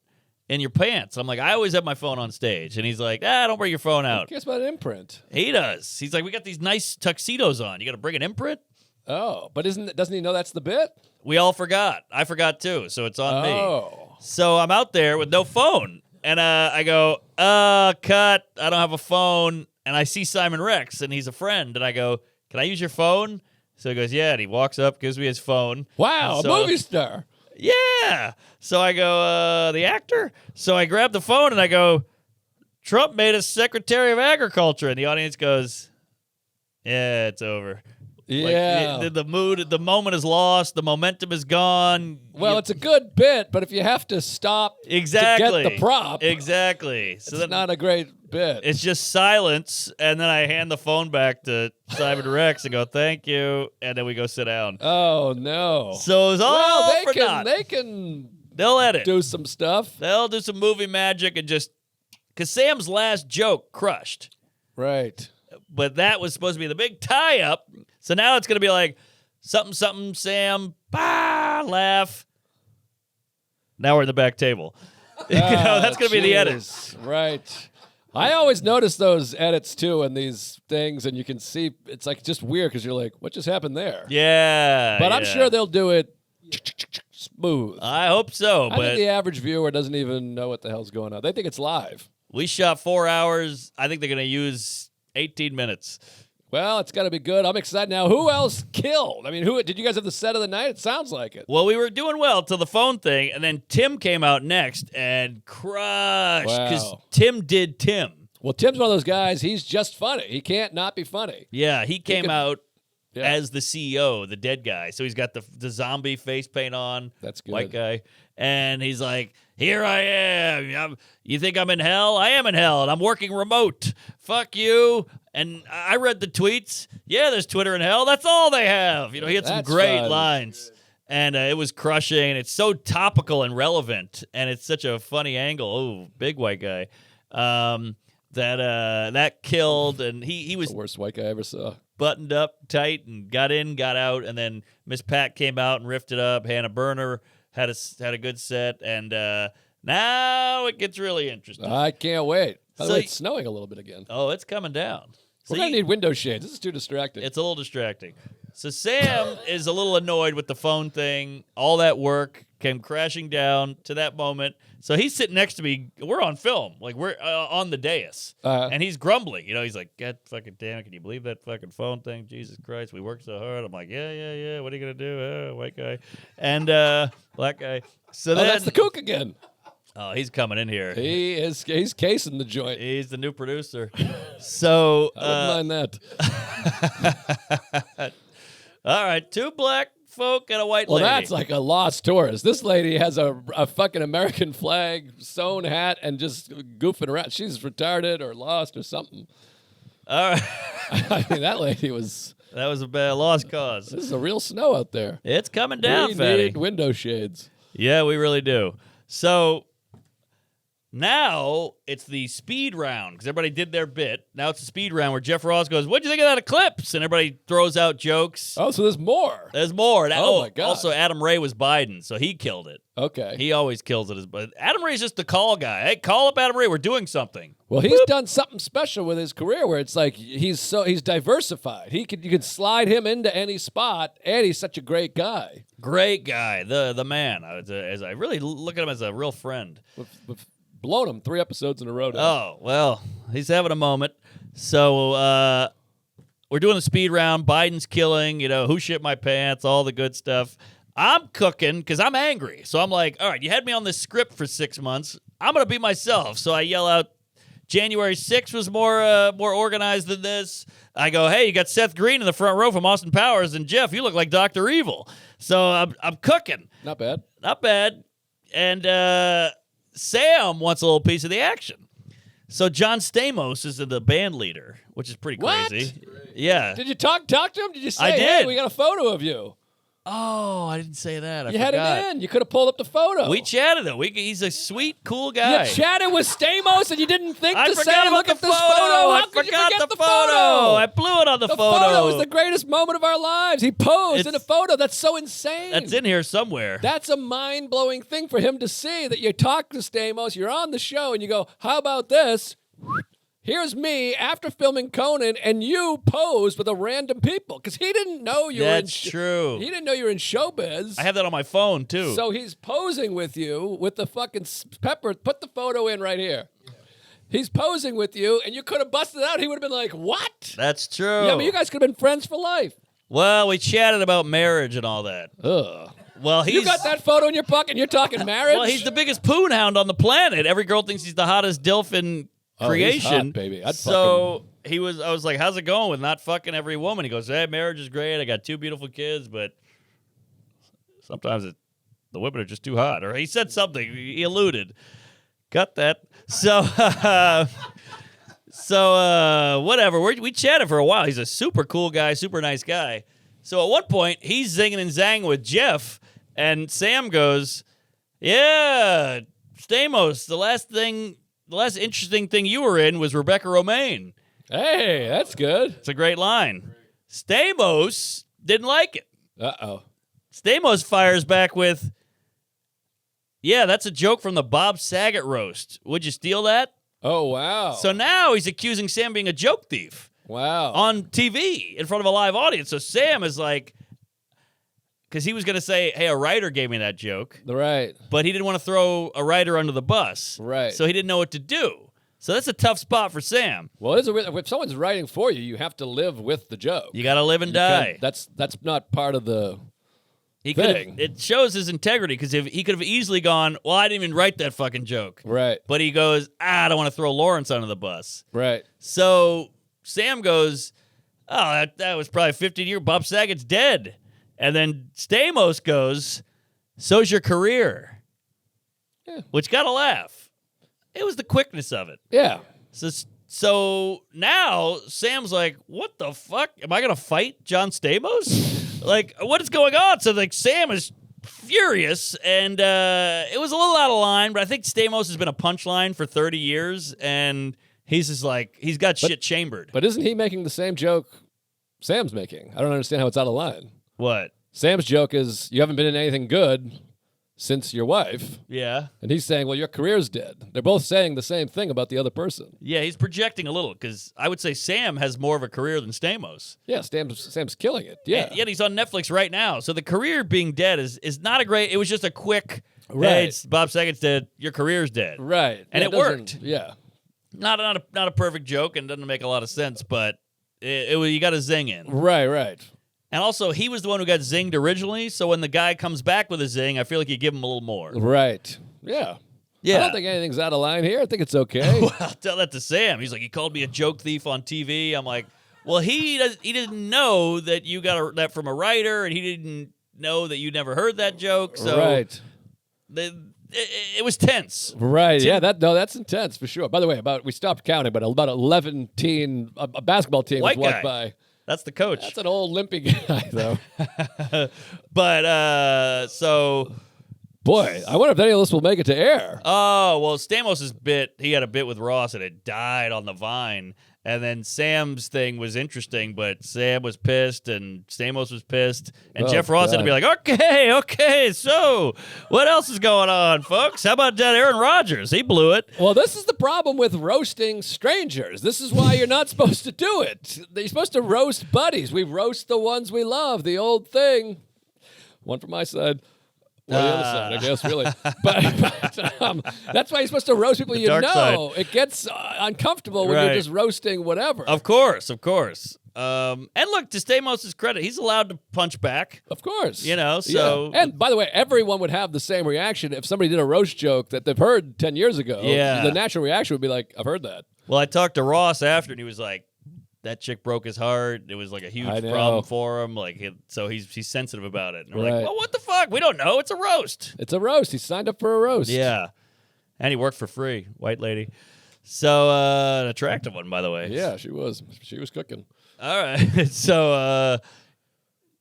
in your pants. I'm like, I always have my phone on stage. And he's like, don't bring your phone out. Guess about an imprint? He does. He's like, we got these nice tuxedos on. You got to bring an imprint? Oh, but doesn't he know that's the bit? We all forgot. I forgot too, so it's on me. Oh. So I'm out there with no phone. And I go, cut. I don't have a phone. And I see Simon Rex, and he's a friend. And I go, can I use your phone? So he goes, yeah. And he walks up, gives me his phone. Wow, So- a movie star. Yeah. So I go, the actor? So I grab the phone, and I go, Trump made us Secretary of Agriculture. And the audience goes, yeah, it's over. Yeah. Like, the moment is lost. The momentum is gone. Well, it's a good bit, but if you have to stop Exactly. to get the prop, Exactly. So it's not a great bit. it's just silence, and then I hand the phone back to Simon Rex and go, thank you, and then we go sit down. Oh, no. So it was all Well, for naught. they can They'll edit. do some stuff. They'll do some movie magic and just... Because Sam's last joke crushed. Right. But that was supposed to be the big tie-up. So now it's going to be like, something, something, Sam, bah, laugh. Now we're in the back table. That's going to be the edit. Jeez. Right. I always notice those edits, too, in these things, and you can see it's like just weird because you're like, what just happened there? Yeah. But I'm yeah. sure they'll do it smooth. I hope so, I but think the average viewer doesn't even know what the hell's going on. They think it's live. we shot 4 hours. I think they're going to use 18 minutes. Well, it's got to be good. I'm excited now. Who else killed? I mean, who did you guys have the set of the night? It sounds like it. Well, we were doing well till the phone thing, and then Tim came out next and crushed because Wow. Tim did Tim. Well, Tim's one of those guys. He's just funny. He can't not be funny. Yeah, he came out Yeah. as the CEO, the dead guy. So he's got the zombie face paint on. That's good. White guy. And he's like, here I am. You think I'm in hell? I am in hell, and I'm working remote. Fuck you. And I read the tweets. Yeah, there's Twitter in hell. That's all they have. He had some That's great fun. lines. And it was crushing, and it's so topical and relevant, and it's such a funny angle. Oh, big white guy. That killed, and he was The worst white guy I ever saw. buttoned up tight and got in, got out, and then Miss Pat came out and riffed it up. Hannah Burner had a good set, and now it gets really interesting. I can't wait. By the So way, y- it's snowing a little bit again. Oh, it's coming down. So We're going to you- need window shades. This is too distracting. It's a little distracting. So Sam is a little annoyed with the phone thing. All that work came crashing down to that moment. So he's sitting next to me. We're on film. Like, we're on the dais. And he's grumbling. He's like, God fucking damn it. Can you believe that fucking phone thing? Jesus Christ. We worked so hard. I'm like, yeah. What are you going to do? White guy. And black guy. So then, that's the Cook again. Oh, he's coming in here. He's casing the joint. He's the new producer. So, I wouldn't mind that. all right, 2 black folk and a white Well, lady. that's like a lost tourist. This lady has a fucking American flag sewn hat and just goofing around. She's retarded or lost or something. All right. I mean, that lady was. That was a bad lost cause. This is a real snow out there. It's coming down, We fatty. need window shades. Yeah, we really do. So now it's the speed round because everybody did their bit. Now it's the speed round where Jeff Ross goes, "What'd you think of that eclipse?" And everybody throws out jokes. Oh, so there's more. There's more. And, Oh, my God. Also, Adam Ray was Biden, so he killed it. Okay. He always kills it. But Adam Ray's just the call guy. Hey, call up Adam Ray. We're doing something. Well, he's done something special with his career where it's like he's diversified. You can slide him into any spot, and he's such a great guy. Great guy, the man. As I really look at him as a real friend. We've blown him 3 episodes in a row now. Oh, well, he's having a moment. So we're doing the speed round. Biden's killing, who shit my pants, all the good stuff. I'm cooking because I'm angry. So I'm like, all right, you had me on this script for 6 months. I'm going to be myself. So I yell out, January 6th was more organized than this. I go, hey, you got Seth Green in the front row from Austin Powers, and Jeff, you look like Dr. Evil. So I'm cooking. Not bad. Not bad. And Sam wants a little piece of the action. So John Stamos is the band leader, which is pretty What? crazy. Yeah. Did you talk to him? Did you say, I hey, did. we got a photo of you? Oh, I didn't say that. I You had forgot. it in. You could have pulled up the photo. We chatted though. He's a sweet, cool guy. You chatted with Stamos and you didn't think I to forgot say, about look the at this photo. photo. I How could you forgot forget the the photo. I blew it on the The photo. photo was the greatest moment of our lives. He posed in a It's- photo. That's so insane. That's in here somewhere. That's a mind-blowing thing for him to see, that you talk to Stamos, you're on the show, and you go, how about this? Here's me after filming Conan, and you posed with a random people. Because he didn't know you were in That's true. He didn't know you were in showbiz. I have that on my phone too. So he's posing with you with the fucking pepper. Put the photo in right here. He's posing with you, and you could have busted it out. He would have been like, what? That's true. Yeah, but you guys could have been friends for life. Well, we chatted about marriage and all that. Ugh. Well, he's You got that photo in your pocket, and you're talking marriage? Well, he's the biggest poon hound on the planet. Every girl thinks he's the hottest dilf in creation. He's hot, baby. I'd so I was like, how's it going with not fucking every woman? He goes, hey, marriage is great. I got 2 beautiful kids, but sometimes the women are just too hot. Or he said something. He alluded. Got that. So, whatever. We chatted for a while. He's a super cool guy, super nice guy. So at one point, he's zinging and zanging with Jeff, and Sam goes, yeah, Stamos, the last interesting thing you were in was Rebecca Romaine. Hey, that's good. It's a great line. Stamos didn't like it. Uh-oh. Stamos fires back with, yeah, that's a joke from the Bob Saget roast. Would you steal that? Oh, wow. So now he's accusing Sam of being a joke thief Wow. on TV in front of a live audience. So Sam is like, because he was going to say, hey, a writer gave me that joke, Right. but he didn't want to throw a writer under the bus. Right. So he didn't know what to do. So that's a tough spot for Sam. Well, if someone's writing for you, you have to live with the joke. You got to live and You die. can't- That's not part of the He thing. It shows his integrity because if he could have easily gone, well, I didn't even write that fucking joke. Right. But he goes, I don't want to throw Lawrence under the bus. Right. So Sam goes, oh, that was probably 15 years. Bob Saget's dead. And then Stamos goes, so's your career. Yeah. Which got a laugh. It was the quickness of it. Yeah. So now Sam's like, what the fuck? Am I going to fight John Stamos? Like, what is going on? So, like, Sam is furious, and it was a little out of line, but I think Stamos has been a punchline for 30 years, and he's just like, he's got shit chambered. But isn't he making the same joke Sam's making? I don't understand how it's out of line. What? Sam's joke is, you haven't been in anything good since your wife. Yeah. And he's saying, well, your career's dead. They're both saying the same thing about the other person. Yeah, he's projecting a little, because I would say Sam has more of a career than Stamos. Yeah, Sam's killing it. Yeah. And yet he's on Netflix right now. So the career being dead is not a great, it was just a quick, Right. hey, it's Bob Saget's dead, your career's dead. Right. And Yeah, it worked. Yeah. Not a perfect joke and doesn't make a lot of sense, but you got a zing in. Right. And also, he was the one who got zinged originally, so when the guy comes back with a zing, I feel like you give him a little more. Right. Yeah. Yeah. I don't think anything's out of line here. I think it's okay. Well, I'll tell that to Sam. He's like, he called me a joke thief on TV. I'm like, well, he didn't know that you got that from a writer, and he didn't know that you never heard that joke. So Right. it was tense. Right. Yeah. That's intense for sure. By the way, we stopped counting, but about 11 a basketball team White walked guy. by. That's the coach. That's an old limpy guy, though. But so. Boy, I wonder if any of this will make it to air. Oh, well, Stamos' bit, he had a bit with Ross and it died on the vine. And then Sam's thing was interesting, but Sam was pissed and Stamos was pissed. And Oh, Jeff Ross had to be God. like, okay, so what else is going on, folks? How about that Aaron Rodgers? He blew it. Well, this is the problem with roasting strangers. This is why you're not supposed to do it. You're supposed to roast buddies. We roast the ones we love, the old thing. One from my side. Well, the other side, I guess, really. But that's why you're supposed to roast people you dark know. It gets uncomfortable when you're Right. just roasting whatever. Of course. And look, to Stamos' credit, he's allowed to punch back. Of course. You know, so- Yeah. And by the way, everyone would have the same reaction if somebody did a roast joke that they've heard 10 years ago. Yeah. The natural reaction would be like, I've heard that. Well, I talked to Ross after, and he was like, that chick broke his heart. It was like a huge I know. problem for him. So he's sensitive about it. And we're like, Right. well, what the fuck? We don't know. It's a roast. It's a roast. He signed up for a roast. Yeah. And he worked for free. White lady. So, an attractive one, by the way. Yeah, she was. She was cooking. All right. So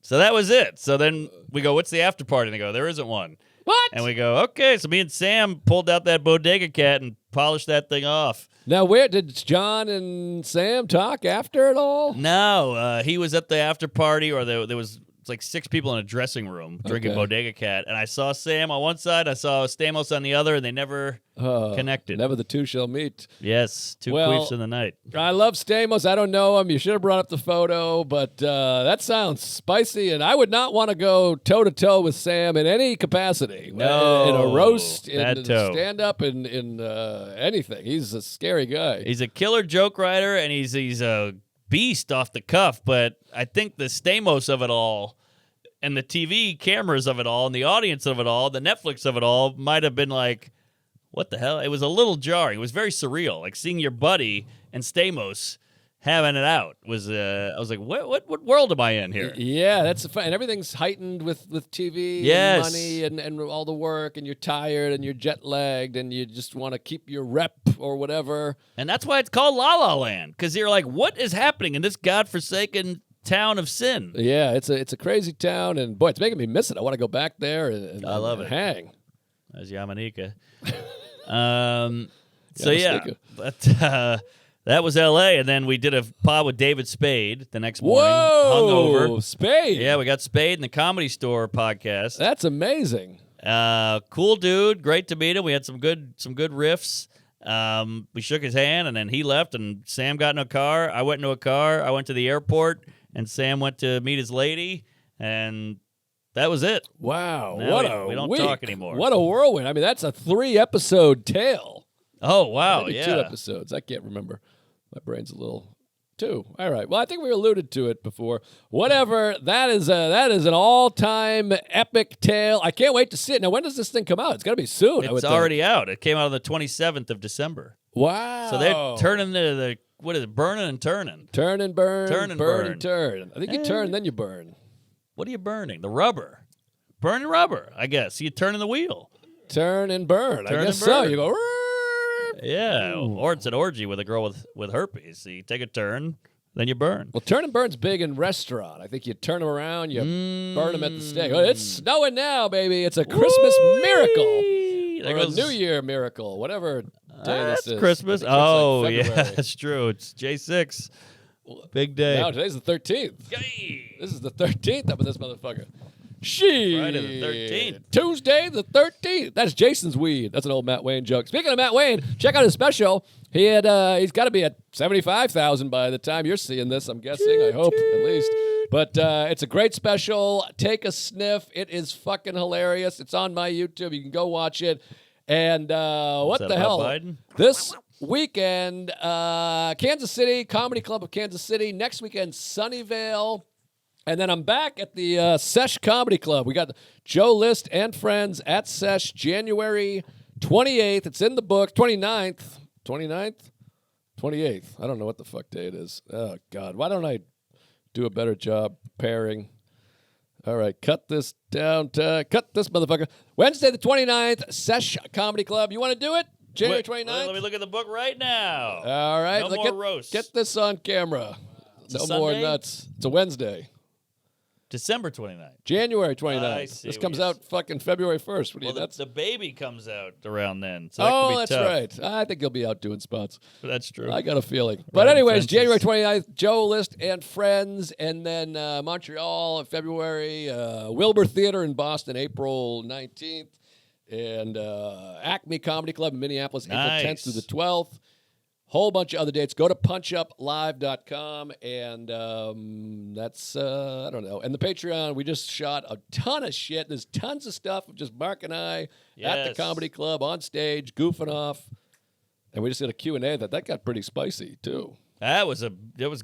So that was it. So then we go, what's the after party? And they go, there isn't one. What? And we go, okay. So me and Sam pulled out that bodega cat and polished that thing off. Now, where did John and Sam talk after it all? No, he was at the after party, or there was like 6 people in a dressing room drinking Okay. bodega cat. And I saw Sam on one side, I saw Stamos on the other, and they never connected. Never the two shall meet. Yes, two Well, queefs in the night. I love Stamos. I don't know him. You should have brought up the photo, but that sounds spicy, and I would not want to go toe-to-toe with Sam in any capacity. No, in a roast, in bad toe. stand-up, in anything. He's a scary guy. He's a killer joke writer, and he's a beast off the cuff, but I think the Stamos of it all and the TV cameras of it all and the audience of it all, the Netflix of it all might have been like, what the hell? It was a little jarring. It was very surreal. Like seeing your buddy and Stamos having it out was I was like, what world am I in here? Yeah, that's fun. And everything's heightened with TV Yes. and money and all the work, and you're tired and you're jet lagged and you just want to keep your rep or whatever. And that's why it's called La La Land, because you're like, what is happening in this godforsaken town of sin? Yeah, it's a crazy town, and boy, it's making me miss it. I want to go back there and I love and it. hang. As Yamanika. So yeah, Yamanika. but that was L.A. And then we did a pod with David Spade the next morning. Whoa, Hungover. Spade. Yeah, we got Spade in the Comedy Store podcast. That's amazing. Cool dude, great to meet him. We had some good riffs. We shook his hand, and then he left, and Sam got in a car. I went into a car. I went to the airport, and Sam went to meet his lady, and that was it. Wow, Now what we a don't week. talk anymore. What a whirlwind. I mean, that's a 3-episode tale. Oh, wow, Maybe yeah. 2 episodes. I can't remember. My brain's a little... 2. All right. Well, I think we alluded to it before. Whatever. That is an all-time epic tale. I can't wait to see it. Now, when does this thing come out? It's got to be soon. I would It's think. already out. It came out on the 27th of December. Wow. So they're turning the what is it? Burning and turning. Turn and burn. Turn and burn. burn. And turn. I think you turn, then you burn. What are you burning? The rubber. Burning rubber, I guess. You turning the wheel. Turn and burn. Turn I guess and burn. so. You go... Yeah. Or it's an orgy with a girl with herpes. So you take a turn, then you burn. Well, turn and burn's big in restaurant. I think you turn them around, you burn them at the stake. Oh, it's snowing now, baby. It's a Christmas miracle. There Or goes a New Year miracle, whatever day That's this is. Christmas. I think it's Oh, like yeah, February. that's true. It's J6. Big day. Now, today's the 13th. Yay. This is the 13th up in this motherfucker. She. Friday the 13th. Tuesday the 13th. That's Jason's weed. That's an old Matt Wayne joke. Speaking of Matt Wayne, check out his special. He's got to be at 75,000 by the time you're seeing this, I'm guessing. I hope, at least. But it's a great special. Take a sniff. It is fucking hilarious. It's on my YouTube. You can go watch it. And what that the about hell? Biden? This weekend, Kansas City, Comedy Club of Kansas City. Next weekend, Sunnyvale. And then I'm back at the Sesh Comedy Club. We got Joe List and friends at Sesh January 28th. It's in the book. 29th? 28th. I don't know what the fuck day it is. Oh, God. Why don't I do a better job preparing? All right, cut this down. Cut this motherfucker. Wednesday the 29th, Sesh Comedy Club. You want to do it? January 29th? Let me look at the book right now. All right. No more roasts. Get this on camera. a No more Sunday? nuts. It's a Wednesday. December 29th. January 29th. I see This what comes you're out fucking February 1st. What are Well, you nuts? the baby comes out around then. So that could Oh, be that's tough. right. I think he'll be out doing spots. That's true. I got a feeling. But Riding anyways, fences. January 29th, Joe List and friends. And then Montreal in February. Wilbur Theater in Boston, April 19th. And Acme Comedy Club in Minneapolis, April 10th through the 12th. Whole bunch of other dates. Go to punchuplive.com. And that's, I don't know. And the Patreon, we just shot a ton of shit. There's tons of stuff of just Mark and I at the Yes. comedy club on stage, goofing off. And we just did a Q&A that got pretty spicy, too. That was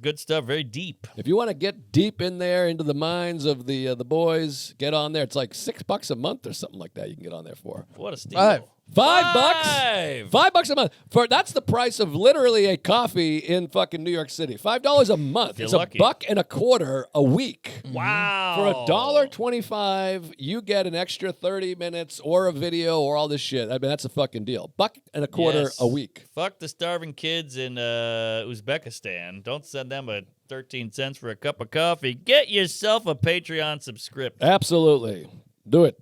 good stuff. Very deep. If you want to get deep in there into the minds of the boys, get on there. It's like $6 a month or something like that you can get on there for. What a steal. $5? $5 a month. That's the price of literally a coffee in fucking New York City. $5 a month. You're It's lucky. $1.25 a week. Wow. For $1.25, you get an extra 30 minutes or a video or all this shit. I mean, that's a fucking deal. $1.25 Yes. a week. Fuck the starving kids in Uzbekistan. Don't send them 13 cents for a cup of coffee. Get yourself a Patreon subscription. Absolutely. Do it.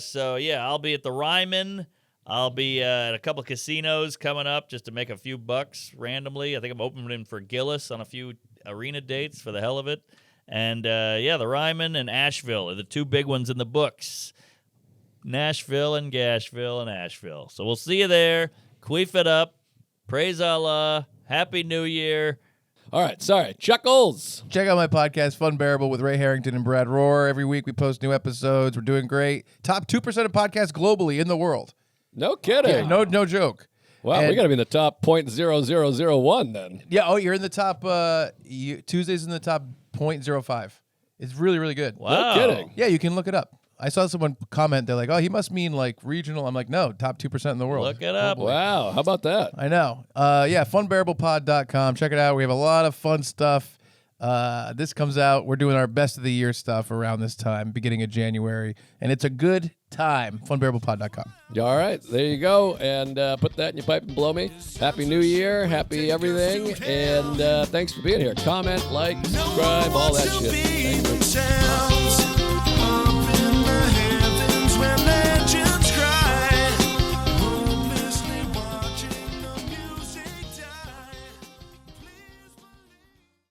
So yeah, I'll be at the Ryman. I'll be at a couple of casinos coming up just to make a few bucks randomly. I think I'm opening for Gillis on a few arena dates for the hell of it. And yeah, the Ryman and Asheville are the two big ones in the books. Nashville and Gashville and Asheville. So we'll see you there. Queef it up. Praise Allah. Happy New Year. All right. Sorry. Chuckles. Check out my podcast, Fun Bearable, with Ray Harrington and Brad Rohr. Every week we post new episodes. We're doing great. Top 2% of podcasts globally in the world. No kidding. Yeah, no joke. Wow, we And- got to be in the top 0.0001 then. Yeah, oh, you're in the top, Tuesday's in the top 0.05. It's really, really good. Wow. No kidding. Yeah, you can look it up. I saw someone comment, they're like, oh, he must mean like regional. I'm like, no, top 2% in the world. Look it up. Wow, how about that? I know. Yeah, funbearablepod.com. Check it out. We have a lot of fun stuff. This comes out. We're doing our best of the year stuff around this time, beginning of January. And it's a good time. Funbearablepod.com. All right, there you go. And put that in your pipe and blow me. Happy New Year. Happy everything. And thanks for being here. Comment, like, subscribe, all that shit. Thank you. Sam